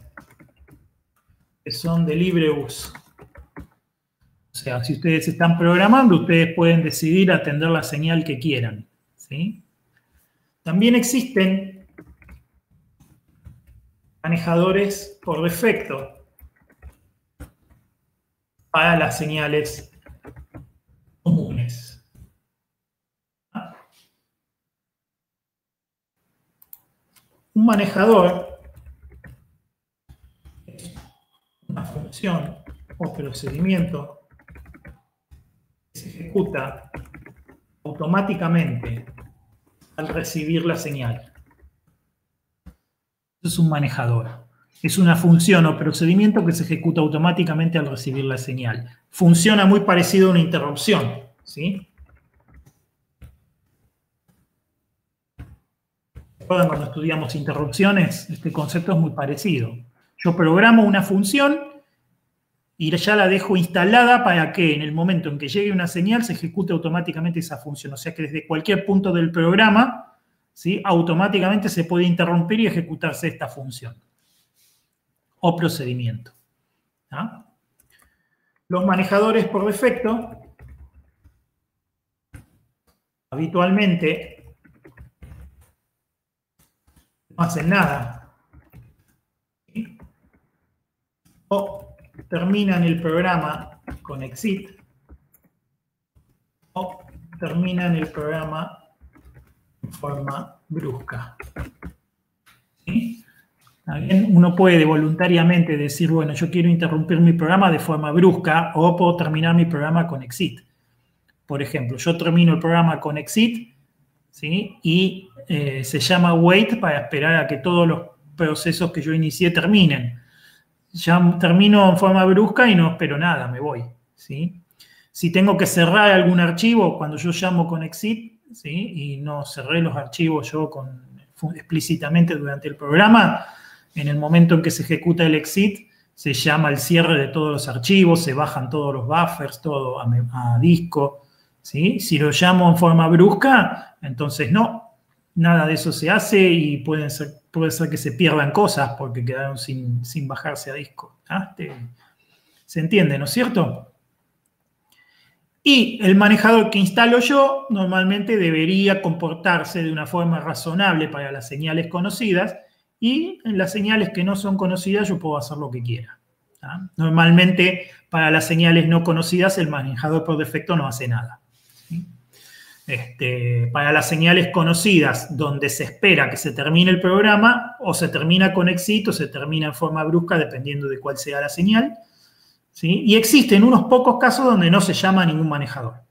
que son de libre uso. O sea, si ustedes están programando, ustedes pueden decidir atender la señal que quieran. ¿Sí? También existen manejadores por defecto para las señales comunes. Un manejador es una función o procedimiento que se ejecuta automáticamente al recibir la señal. Eso es un manejador. Es una función o procedimiento que se ejecuta automáticamente al recibir la señal. Funciona muy parecido a una interrupción, ¿sí? ¿Recuerdan cuando estudiamos interrupciones? Este concepto es muy parecido. Yo programo una función y ya la dejo instalada para que en el momento en que llegue una señal se ejecute automáticamente esa función. O sea que desde cualquier punto del programa, ¿sí? Automáticamente se puede interrumpir y ejecutarse esta función o procedimiento. ¿Ah? Los manejadores por defecto habitualmente no hacen nada. ¿Sí? O terminan el programa con exit o terminan el programa en forma brusca. ¿Sí? También uno puede voluntariamente decir, bueno, yo quiero interrumpir mi programa de forma brusca o puedo terminar mi programa con exit. Por ejemplo, yo termino el programa con exit, ¿sí? Y se llama wait para esperar a que todos los procesos que yo inicié terminen. Ya termino en forma brusca y no espero nada, me voy. ¿Sí? Si tengo que cerrar algún archivo, cuando yo llamo con exit, ¿sí? Y no cerré los archivos yo explícitamente durante el programa, en el momento en que se ejecuta el exit, se llama el cierre de todos los archivos, se bajan todos los buffers, todo a disco. ¿Sí? Si lo llamo en forma brusca, entonces no, nada de eso se hace y puede ser que se pierdan cosas porque quedaron sin bajarse a disco. ¿Ah? ¿Se entiende, no es cierto? Y el manejador que instalo yo normalmente debería comportarse de una forma razonable para las señales conocidas y en las señales que no son conocidas yo puedo hacer lo que quiera. ¿Ah? Normalmente para las señales no conocidas el manejador por defecto no hace nada. ¿Sí? Para las señales conocidas donde se espera que se termine el programa o se termina con exit o se termina en forma brusca dependiendo de cuál sea la señal. ¿Sí? Y existen unos pocos casos donde no se llama ningún manejador.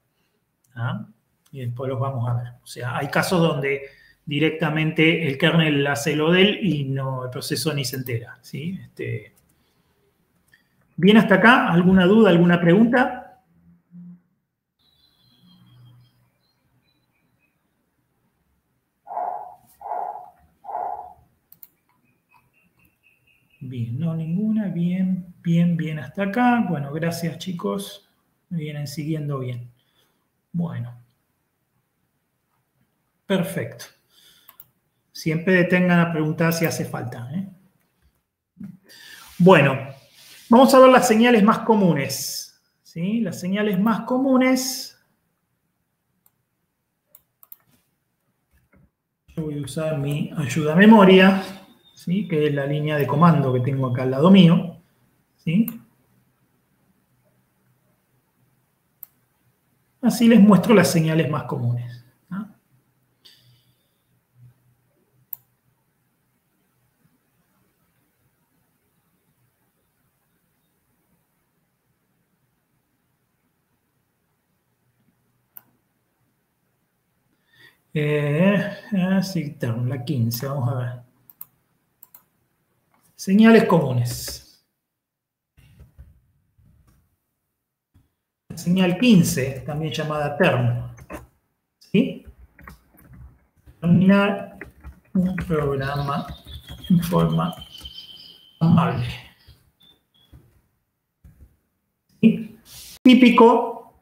¿Ah? Y después los vamos a ver. O sea, hay casos donde directamente el kernel hace lo de él y no, el proceso ni se entera. ¿Sí? ¿Bien hasta acá? ¿Alguna duda, alguna pregunta? Bien, no ninguna, bien, bien, bien hasta acá. Bueno, gracias chicos, me vienen siguiendo bien. Bueno, perfecto. Siempre detengan a preguntar si hace falta. Bueno, vamos a ver las señales más comunes. ¿Sí? Las señales más comunes. Yo voy a usar mi ayuda a memoria. ¿Sí? Que es la línea de comando que tengo acá al lado mío. ¿Sí? Así les muestro las señales más comunes. ¿No? Sí, la 15, vamos a ver. Señales comunes. señal 15, también llamada term. ¿Sí? Terminar un programa en forma amable. ¿Sí? Típico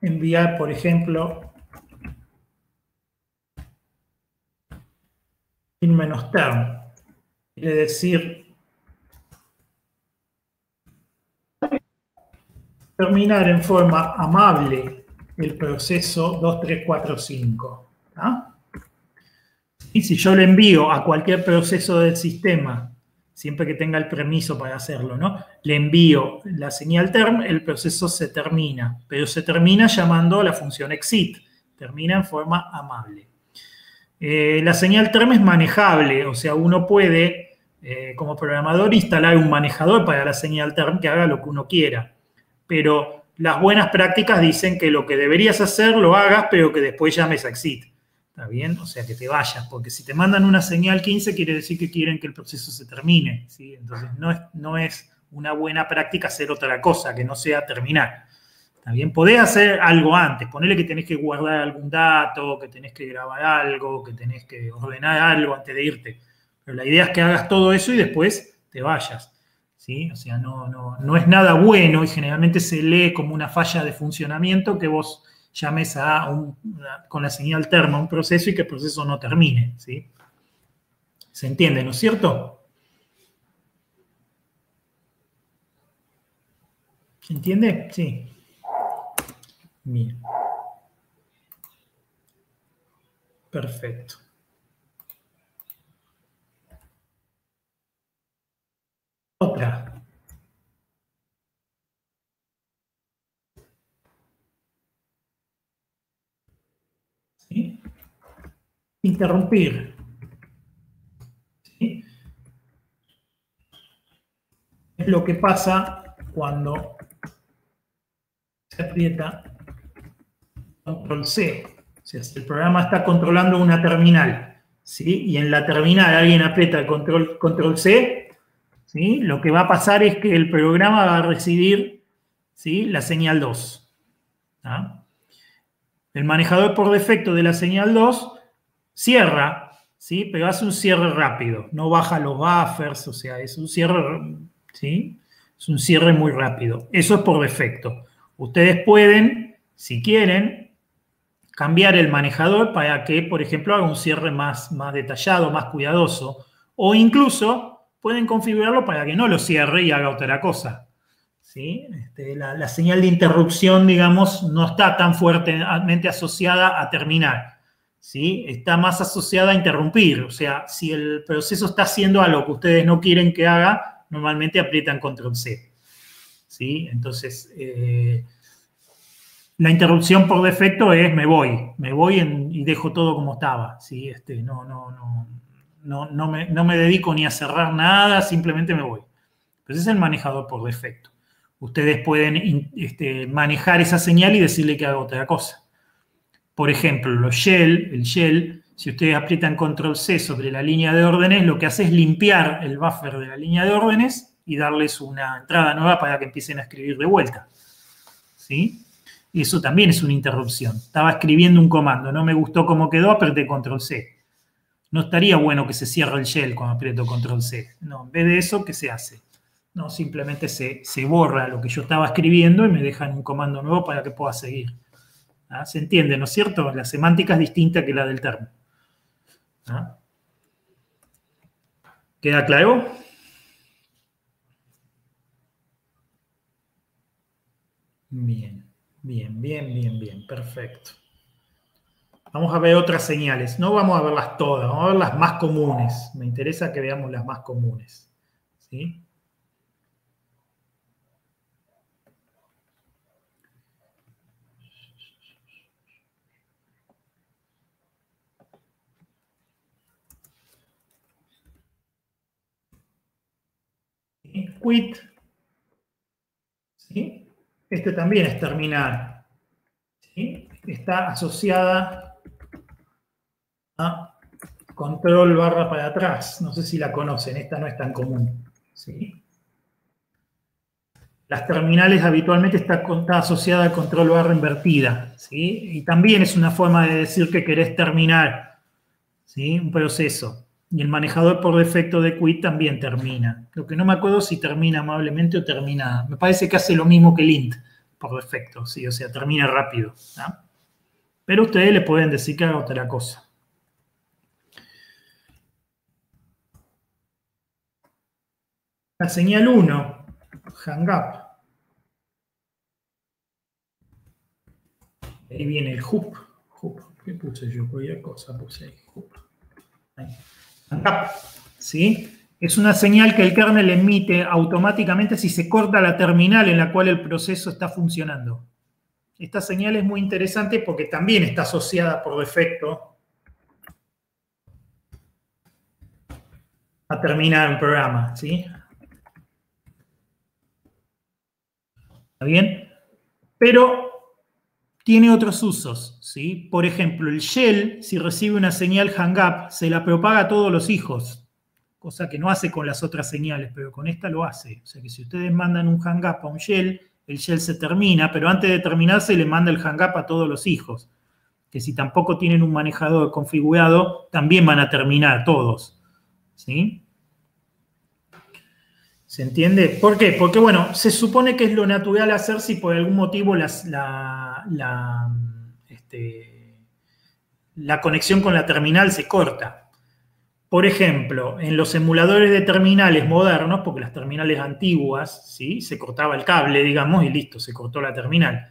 enviar, por ejemplo, in-term. Quiere decir terminar en forma amable el proceso 2345. ¿Ah? Y si yo le envío a cualquier proceso del sistema, siempre que tenga el permiso para hacerlo, ¿no? Le envío la señal term, el proceso se termina, pero se termina llamando a la función exit, termina en forma amable. La señal term es manejable, o sea, uno puede, como programador, instalar un manejador para la señal term que haga lo que uno quiera, pero las buenas prácticas dicen que lo que deberías hacer lo hagas, pero que después llames a exit. ¿Está bien? O sea, que te vayas, porque si te mandan una señal 15 quiere decir que quieren que el proceso se termine, ¿sí? Entonces no es una buena práctica hacer otra cosa que no sea terminar. ¿Está bien? Podés hacer algo antes, ponerle que tenés que guardar algún dato, que tenés que grabar algo, que tenés que ordenar algo antes de irte. Pero la idea es que hagas todo eso y después te vayas, ¿sí? O sea, no es nada bueno y generalmente se lee como una falla de funcionamiento que vos llames con la señal term a un proceso y que el proceso no termine, ¿sí? ¿Se entiende, no es cierto? ¿Se entiende? Sí. Bien. Perfecto. Otra. ¿Sí? Interrumpir. ¿Sí? Es lo que pasa cuando se aprieta control C. O sea, si el programa está controlando una terminal, ¿sí? Y en la terminal alguien aprieta el control C, ¿sí? Lo que va a pasar es que el programa va a recibir, ¿sí?, la señal 2. ¿Ah? El manejador por defecto de la señal 2 cierra, ¿sí?, pero hace un cierre rápido, no baja los buffers, o sea, es un cierre, ¿sí?, es un cierre muy rápido. Eso es por defecto. Ustedes pueden, si quieren, cambiar el manejador para que, por ejemplo, haga un cierre más detallado, más cuidadoso, o incluso pueden configurarlo para que no lo cierre y haga otra cosa. ¿Sí? La señal de interrupción, digamos, no está tan fuertemente asociada a terminar, ¿sí? Está más asociada a interrumpir. O sea, si el proceso está haciendo algo que ustedes no quieren que haga, normalmente aprietan control C, ¿sí? Entonces, la interrupción por defecto es me voy y dejo todo como estaba, ¿sí? No me dedico ni a cerrar nada, simplemente me voy. Pero ese es el manejador por defecto. Ustedes pueden manejar esa señal y decirle que haga otra cosa. Por ejemplo, el shell, si ustedes aprietan control C sobre la línea de órdenes, lo que hace es limpiar el buffer de la línea de órdenes y darles una entrada nueva para que empiecen a escribir de vuelta, ¿sí? Y eso también es una interrupción. Estaba escribiendo un comando, no me gustó cómo quedó, apreté control C. No estaría bueno que se cierre el shell cuando aprieto control C. No, en vez de eso, ¿qué se hace? No, simplemente se borra lo que yo estaba escribiendo y me dejan un comando nuevo para que pueda seguir. ¿Ah? ¿Se entiende, no es cierto? La semántica es distinta que la del term. ¿Ah? ¿Queda claro? Bien, perfecto. Vamos a ver otras señales. No vamos a verlas todas, vamos a ver las más comunes. Me interesa que veamos las más comunes, ¿sí? Quit, ¿sí? Este también es terminar, ¿sí? Está asociada a control barra para atrás. No sé si la conocen, esta no es tan común, ¿sí? las terminales habitualmente está asociada al control barra invertida, ¿sí? Y también es una forma de decir que querés terminar, ¿sí? Un proceso. Y el manejador por defecto de quit también termina. Lo que no me acuerdo si termina amablemente o termina. Me parece que hace lo mismo que el int por defecto, ¿sí? O sea, termina rápido, ¿no? Pero ustedes le pueden decir que haga otra cosa. La señal 1, hang up. Ahí viene el hoop. ¿Qué puse yo? Cualquier cosa puse ahí. Hoop. Ahí. Hang up. ¿Sí? Es una señal que el kernel emite automáticamente si se corta la terminal en la cual el proceso está funcionando. Esta señal es muy interesante porque también está asociada por defecto a terminar un programa, ¿sí? ¿Está bien? Pero tiene otros usos, ¿sí? Por ejemplo, el shell, si recibe una señal hang up, se la propaga a todos los hijos, cosa que no hace con las otras señales, pero con esta lo hace. O sea que si ustedes mandan un hang up a un shell, el shell se termina, pero antes de terminarse le manda el hang up a todos los hijos, que si tampoco tienen un manejador configurado, también van a terminar todos, ¿sí? ¿Se entiende? ¿Por qué? Porque, bueno, se supone que es lo natural hacer si por algún motivo la conexión con la terminal se corta. Por ejemplo, en los emuladores de terminales modernos, porque las terminales antiguas, ¿sí? Se cortaba el cable, digamos, y listo, se cortó la terminal.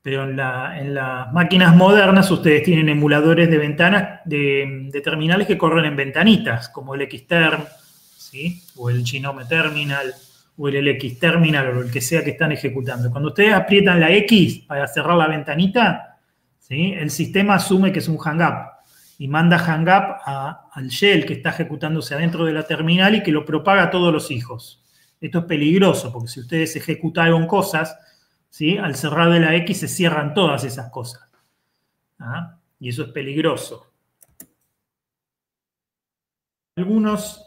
Pero en las máquinas modernas ustedes tienen emuladores de ventanas, de terminales que corren en ventanitas, como el Xterm, ¿sí? O el Gnome Terminal, o el LX Terminal, o el que sea que están ejecutando. Cuando ustedes aprietan la X para cerrar la ventanita, ¿sí? El sistema asume que es un hang up y manda hang up al shell que está ejecutándose adentro de la terminal y que lo propaga a todos los hijos. Esto es peligroso porque si ustedes ejecutaron cosas, ¿sí? Al cerrar de la X se cierran todas esas cosas. ¿Ah? Y eso es peligroso. Algunos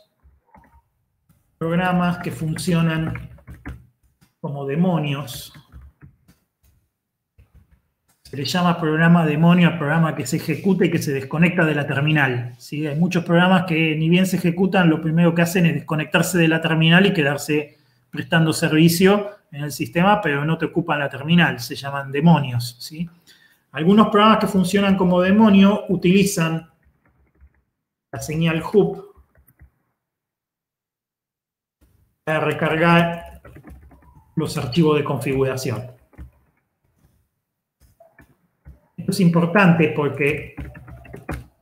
programas que funcionan como demonios. Se le llama programa demonio al programa que se ejecuta y que se desconecta de la terminal, ¿sí? Hay muchos programas que ni bien se ejecutan, lo primero que hacen es desconectarse de la terminal y quedarse prestando servicio en el sistema, pero no te ocupan la terminal, se llaman demonios, ¿sí? Algunos programas que funcionan como demonio utilizan la señal hoop para recargar los archivos de configuración. Esto es importante porque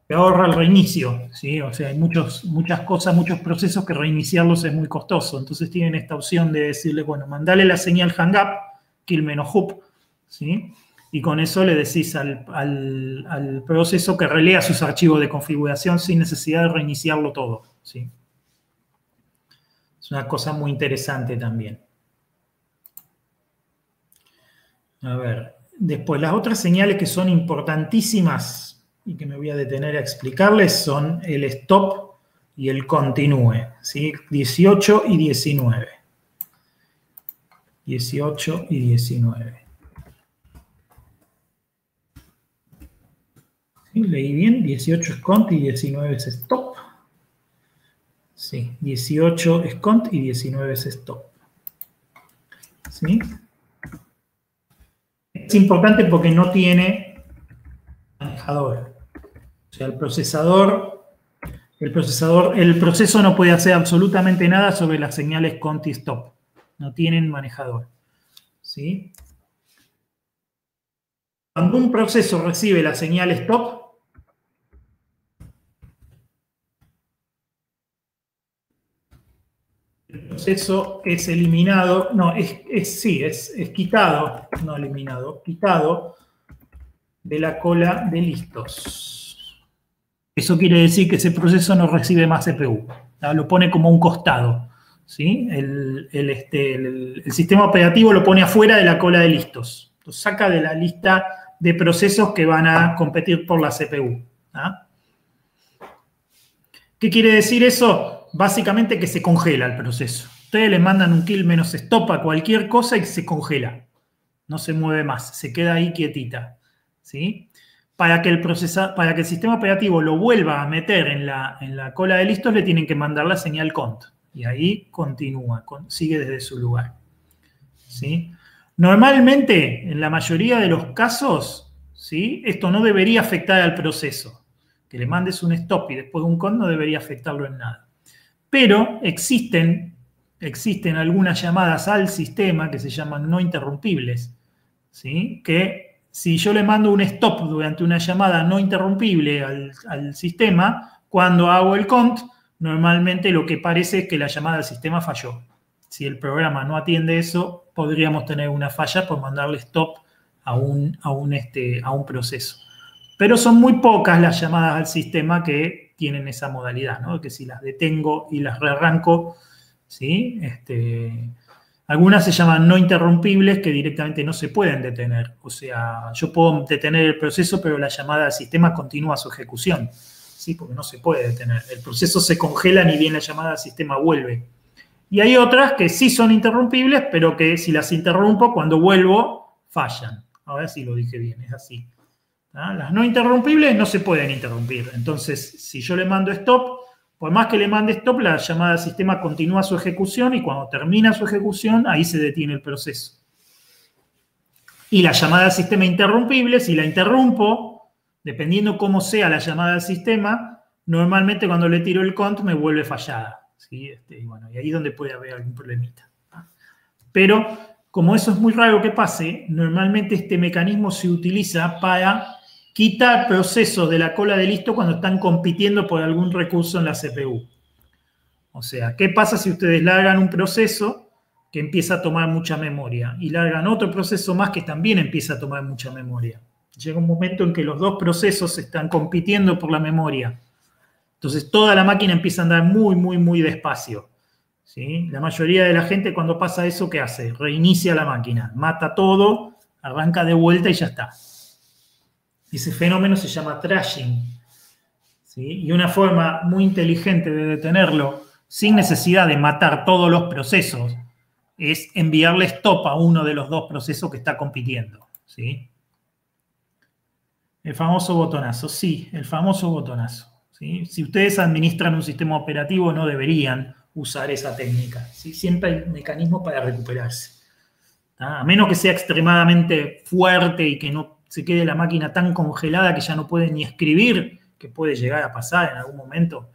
te ahorra el reinicio, ¿sí? O sea, hay muchas cosas, muchos procesos que reiniciarlos es muy costoso. Entonces tienen esta opción de decirle, bueno, mandale la señal hang up, kill-hoop, ¿sí? Y con eso le decís al proceso que relea sus archivos de configuración sin necesidad de reiniciarlo todo, ¿sí? Es una cosa muy interesante también. A ver, después las otras señales que son importantísimas y que me voy a detener a explicarles son el stop y el continúe, ¿sí? 18 y 19. 18 y 19. ¿Sí? ¿Leí bien? 18 es cont y 19 es stop. Sí, 18 es cont y 19 es stop. ¿Sí? Es importante porque no tiene manejador. O sea, el proceso no puede hacer absolutamente nada sobre las señales cont y stop. No tienen manejador. ¿Sí? Cuando un proceso recibe la señal stop, el proceso es eliminado, no, es quitado, no eliminado, quitado de la cola de listos. Eso quiere decir que ese proceso no recibe más CPU, ¿no? Lo pone como un costado, ¿sí? El sistema operativo lo pone afuera de la cola de listos, lo saca de la lista de procesos que van a competir por la CPU, ¿no? ¿Qué quiere decir eso? Básicamente que se congela el proceso, Ustedes le mandan un kill menos stop a cualquier cosa y se congela. No se mueve más, se queda ahí quietita. ¿Sí? Para que el sistema operativo lo vuelva a meter en la cola de listos, le tienen que mandar la señal cont. Y ahí continúa, sigue desde su lugar. ¿Sí? Normalmente, en la mayoría de los casos, ¿sí?, esto no debería afectar al proceso. Que le mandes un stop y después un cont no debería afectarlo en nada. Pero existen algunas llamadas al sistema que se llaman no interrumpibles, ¿sí?, que si yo le mando un stop durante una llamada no interrumpible al sistema, cuando hago el cont, normalmente lo que parece es que la llamada al sistema falló. Si el programa no atiende eso, podríamos tener una falla por mandarle stop a un proceso. Pero son muy pocas las llamadas al sistema que tienen esa modalidad, ¿no? Que si las detengo y las rearranco, ¿sí? Algunas se llaman no interrumpibles, que directamente no se pueden detener. O sea, yo puedo detener el proceso, pero la llamada al sistema continúa su ejecución, ¿sí? Porque no se puede detener. El proceso se congela ni bien la llamada al sistema vuelve. Y hay otras que sí son interrumpibles, pero que si las interrumpo, cuando vuelvo, fallan. Ahora sí lo dije bien, es así. ¿Ah? Las no interrumpibles no se pueden interrumpir. Entonces, si yo le mando stop, por más que le mande stop, la llamada al sistema continúa su ejecución y cuando termina su ejecución, ahí se detiene el proceso. Y la llamada al sistema interrumpible, si la interrumpo, dependiendo cómo sea la llamada al sistema, normalmente cuando le tiro el cont me vuelve fallada. ¿Sí? Y ahí es donde puede haber algún problemita. Pero, como eso es muy raro que pase, normalmente este mecanismo se utiliza para quitar procesos de la cola de listo cuando están compitiendo por algún recurso en la CPU. O sea, ¿qué pasa si ustedes largan un proceso que empieza a tomar mucha memoria y largan otro proceso más que también empieza a tomar mucha memoria? Llega un momento en que los dos procesos están compitiendo por la memoria. Entonces, toda la máquina empieza a andar muy, muy, muy despacio. ¿Sí? La mayoría de la gente cuando pasa eso, ¿qué hace? Reinicia la máquina, mata todo, arranca de vuelta y ya está. Ese fenómeno se llama trashing. ¿Sí? Y una forma muy inteligente de detenerlo, sin necesidad de matar todos los procesos, es enviarle stop a uno de los dos procesos que está compitiendo. ¿Sí? El famoso botonazo. Sí, el famoso botonazo. ¿Sí? Si ustedes administran un sistema operativo, no deberían usar esa técnica. ¿Sí? Siempre hay un mecanismo para recuperarse. ¿Ah? A menos que sea extremadamente fuerte y que no se quede la máquina tan congelada que ya no puede ni escribir, que puede llegar a pasar en algún momento.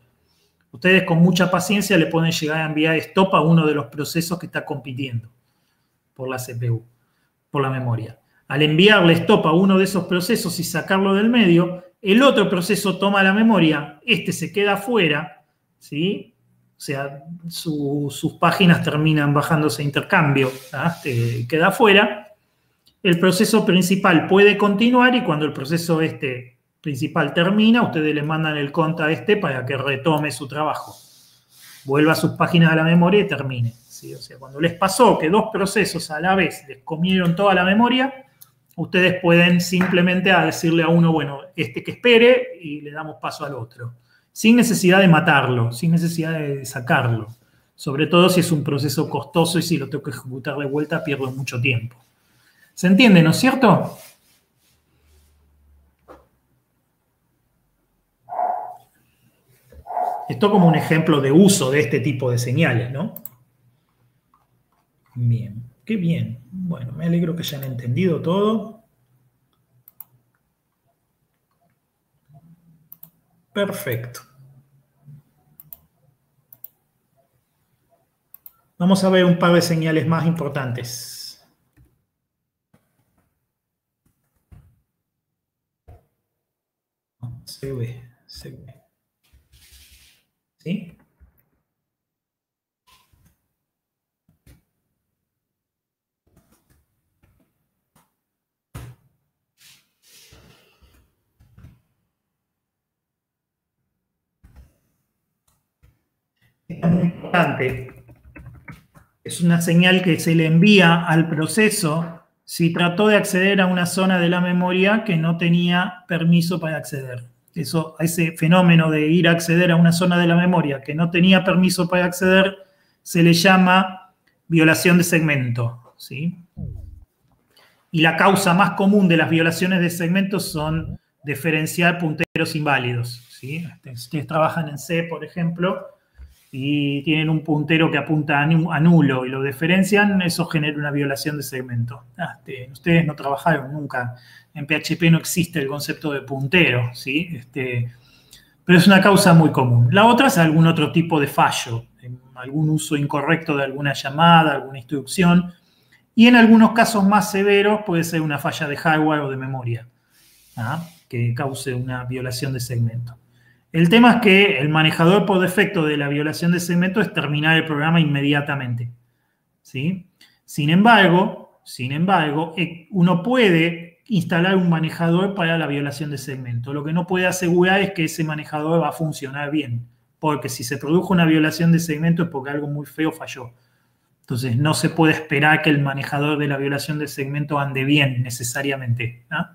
Ustedes con mucha paciencia le pueden llegar a enviar stop a uno de los procesos que está compitiendo por la CPU, por la memoria. Al enviarle stop a uno de esos procesos y sacarlo del medio, el otro proceso toma la memoria, se queda afuera, ¿sí? O sea, sus páginas terminan bajándose a intercambio, queda afuera. El proceso principal puede continuar y cuando el proceso principal termina, ustedes le mandan el cont a para que retome su trabajo. Vuelva a sus páginas a la memoria y termine. ¿Sí? O sea, cuando les pasó que dos procesos a la vez les comieron toda la memoria, ustedes pueden simplemente decirle a uno, bueno, que espere y le damos paso al otro. Sin necesidad de matarlo, sin necesidad de sacarlo. Sobre todo si es un proceso costoso y si lo tengo que ejecutar de vuelta pierdo mucho tiempo. ¿Se entiende, no es cierto? Esto como un ejemplo de uso de este tipo de señales, ¿no? Bien, qué bien. Bueno, me alegro que hayan entendido todo. Perfecto. Vamos a ver un par de señales más importantes. Se ve. ¿Sí? Es muy importante. Es una señal que se le envía al proceso si trató de acceder a una zona de la memoria que no tenía permiso para acceder. Ese fenómeno de ir a acceder a una zona de la memoria que no tenía permiso para acceder se le llama violación de segmento, ¿sí? Y la causa más común de las violaciones de segmentos son diferenciar punteros inválidos, ¿sí? Ustedes trabajan en C, por ejemplo, y tienen un puntero que apunta a nulo y lo diferencian, eso genera una violación de segmento. Ustedes no trabajaron nunca, en PHP no existe el concepto de puntero, ¿sí? Pero es una causa muy común. La otra es algún otro tipo de fallo, algún uso incorrecto de alguna llamada, alguna instrucción, y en algunos casos más severos puede ser una falla de hardware o de memoria, que cause una violación de segmento. El tema es que el manejador por defecto de la violación de segmento es terminar el programa inmediatamente, ¿sí? Sin embargo, uno puede instalar un manejador para la violación de segmento. Lo que no puede asegurar es que ese manejador va a funcionar bien, porque si se produjo una violación de segmento es porque algo muy feo falló. Entonces, no se puede esperar que el manejador de la violación de segmento ande bien necesariamente, ¿no?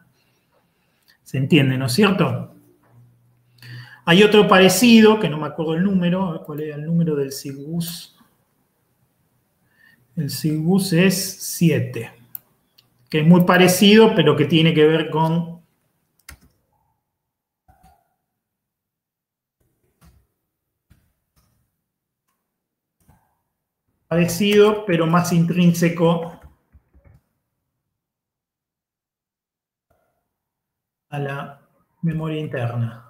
¿Se entiende, no es cierto? Hay otro parecido, que no me acuerdo el número, a ver cuál era el número del SIGBUS. El SIGBUS es 7, que es muy parecido, pero que tiene que ver con parecido, pero más intrínseco a la memoria interna.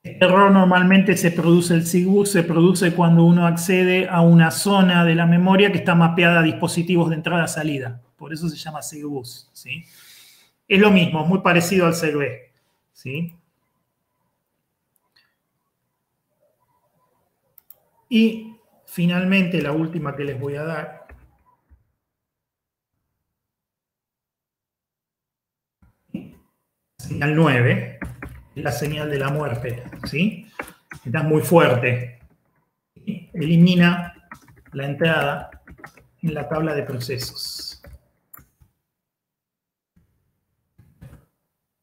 Este error normalmente el SIGBUS se produce cuando uno accede a una zona de la memoria que está mapeada a dispositivos de entrada-salida. Por eso se llama SIGBUS, ¿sí? Es lo mismo, muy parecido al CGB, ¿sí? Y finalmente la última que les voy a dar señal 9, es la señal de la muerte, ¿sí? Está muy fuerte. Elimina la entrada en la tabla de procesos.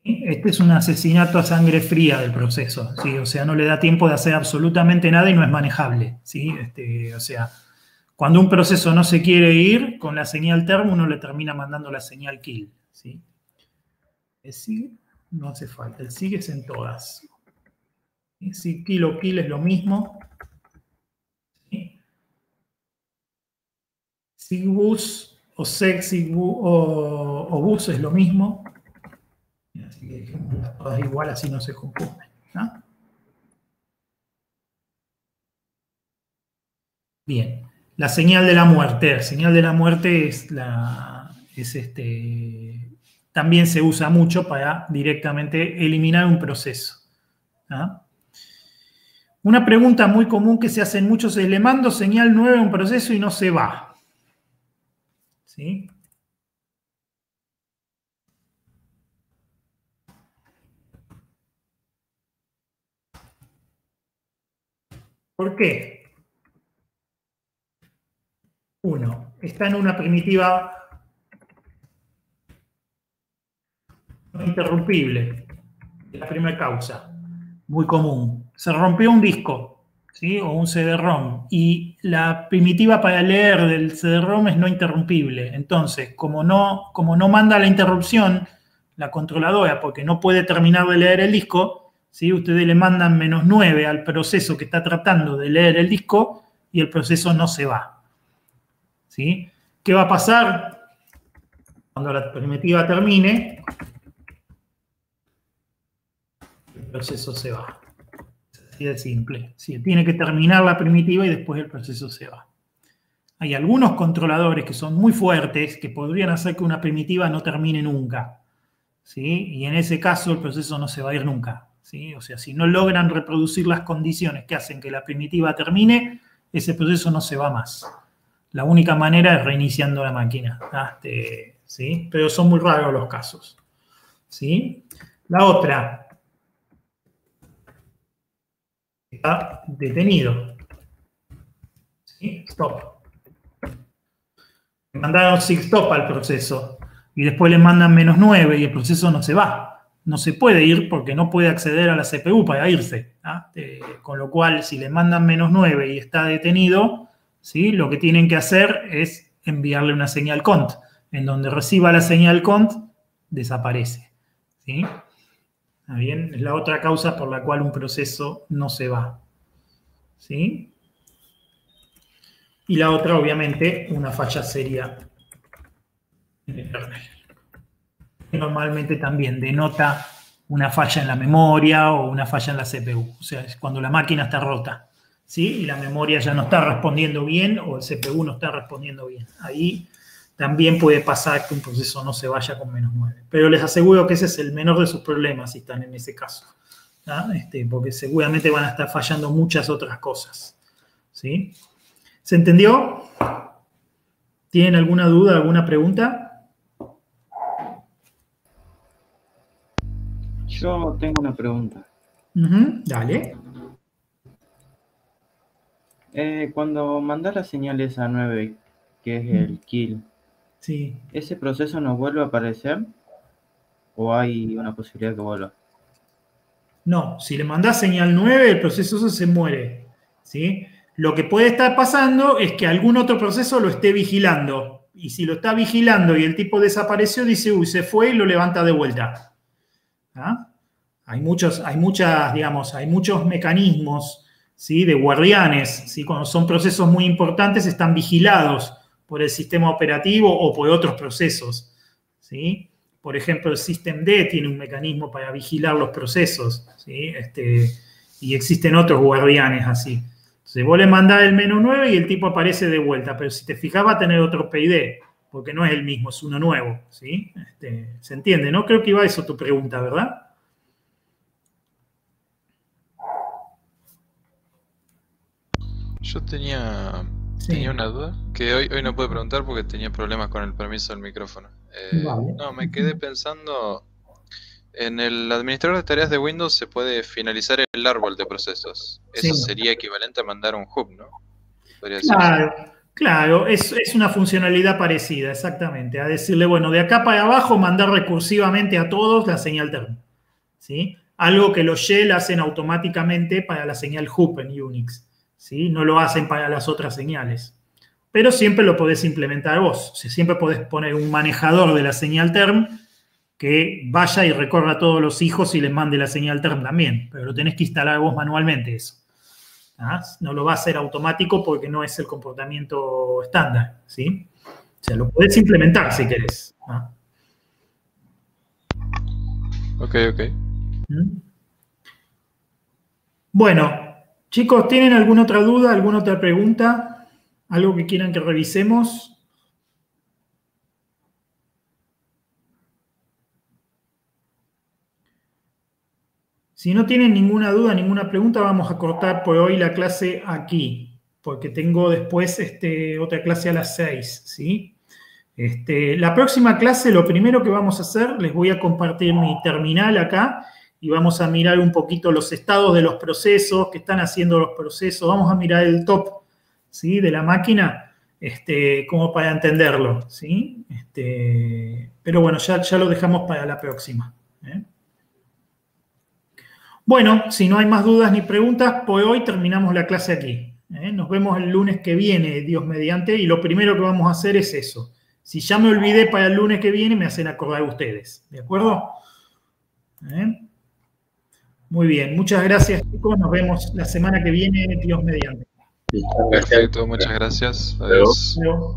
Este es un asesinato a sangre fría del proceso, ¿sí? O sea, no le da tiempo de hacer absolutamente nada y no es manejable, ¿sí? O sea, cuando un proceso no se quiere ir, con la señal term uno le termina mandando la señal kill, ¿sí? El SIG no hace falta, el SIG es en todas. Si kill o kill es lo mismo. ¿Sí? SIGBUS o SEG-SIGBUS o bus es lo mismo. Así que dejemos todas igual, así no se confunden, ¿no? Bien, la señal de la muerte. La señal de la muerte también se usa mucho para directamente eliminar un proceso, ¿no? Una pregunta muy común que se hacen muchos es: le mando señal 9 a un proceso y no se va, ¿sí? ¿Por qué? Uno, está en una primitiva no interrumpible. La primera causa, muy común. Se rompió un disco, ¿sí? O un CD-ROM, y la primitiva para leer del CD-ROM es no interrumpible. Entonces, como no manda la interrupción la controladora, porque no puede terminar de leer el disco, ¿sí? Ustedes le mandan -9 al proceso que está tratando de leer el disco y el proceso no se va, ¿sí? ¿Qué va a pasar? Cuando la primitiva termine, el proceso se va. Así de simple. Sí, tiene que terminar la primitiva y después el proceso se va. Hay algunos controladores que son muy fuertes que podrían hacer que una primitiva no termine nunca, ¿sí? Y en ese caso el proceso no se va a ir nunca, ¿sí? O sea, si no logran reproducir las condiciones que hacen que la primitiva termine, ese proceso no se va más. La única manera es reiniciando la máquina, ¿sí? Pero son muy raros los casos, ¿sí? La otra, está detenido, ¿sí? Stop. Le mandaron SIG stop al proceso y después le mandan -9 y el proceso no se va, no se puede ir porque no puede acceder a la CPU para irse. Con lo cual, si le mandan -9 y está detenido, ¿sí? Lo que tienen que hacer es enviarle una señal cont. En donde reciba la señal cont, desaparece. ¿Sí? ¿Está bien? Es la otra causa por la cual un proceso no se va. ¿Sí? Y la otra, obviamente, una falla seria en el kernel. Normalmente también denota una falla en la memoria o una falla en la CPU. O sea, es cuando la máquina está rota, ¿sí? Y la memoria ya no está respondiendo bien o el CPU no está respondiendo bien. Ahí también puede pasar que un proceso no se vaya con -9. Pero les aseguro que ese es el menor de sus problemas si están en ese caso. Porque seguramente van a estar fallando muchas otras cosas. ¿Sí? ¿Se entendió? ¿Tienen alguna duda, alguna pregunta? Yo tengo una pregunta. Dale. Cuando mandas la señal esa 9, que es el kill, Sí. ¿ese proceso no vuelve a aparecer? ¿O hay una posibilidad que vuelva? No, si le mandás señal 9, el proceso se muere. ¿Sí? Lo que puede estar pasando es que algún otro proceso lo esté vigilando. Y si lo está vigilando y el tipo desapareció, dice, uy, se fue y lo levanta de vuelta. Hay muchos mecanismos, ¿sí? De guardianes, ¿sí? Cuando son procesos muy importantes están vigilados por el sistema operativo o por otros procesos, ¿sí? Por ejemplo, el systemd tiene un mecanismo para vigilar los procesos, ¿sí? Y existen otros guardianes así. Entonces vos le mandás el -9 y el tipo aparece de vuelta, pero si te fijas va a tener otro PID, porque no es el mismo, es uno nuevo, ¿sí? ¿Se entiende, no? Creo que iba a eso tu pregunta, ¿verdad? Yo tenía una duda que hoy no pude preguntar porque tenía problemas con el permiso del micrófono. Vale. No, me quedé pensando, en el administrador de tareas de Windows se puede finalizar el árbol de procesos. Eso sería equivalente a mandar un hub, ¿no? Claro, es una funcionalidad parecida, exactamente. A decirle, bueno, de acá para abajo mandar recursivamente a todos la señal term, ¿sí? Algo que los shell hacen automáticamente para la señal hub en Unix, ¿sí? No lo hacen para las otras señales. Pero siempre lo podés implementar vos. O sea, siempre podés poner un manejador de la señal term que vaya y recorra a todos los hijos y les mande la señal term también. Pero lo tenés que instalar vos manualmente eso. No lo va a hacer automático porque no es el comportamiento estándar, ¿sí? O sea, lo podés implementar si querés. Ok. Bueno, chicos, ¿tienen alguna otra duda, alguna otra pregunta? ¿Algo que quieran que revisemos? Si no tienen ninguna duda, ninguna pregunta, vamos a cortar por hoy la clase aquí, porque tengo después otra clase a las 6, ¿sí? La próxima clase, lo primero que vamos a hacer, les voy a compartir mi terminal acá y vamos a mirar un poquito los estados de los procesos, qué están haciendo los procesos, vamos a mirar el top, ¿sí? De la máquina, como para entenderlo, ¿sí? Pero bueno, ya lo dejamos para la próxima, ¿eh? Bueno, si no hay más dudas ni preguntas, por hoy terminamos la clase aquí. Nos vemos el lunes que viene, Dios mediante, y lo primero que vamos a hacer es eso. Si ya me olvidé para el lunes que viene, me hacen acordar ustedes. ¿De acuerdo? Muy bien, muchas gracias, chicos. Nos vemos la semana que viene, Dios mediante. Perfecto, muchas gracias. Adiós. Adiós.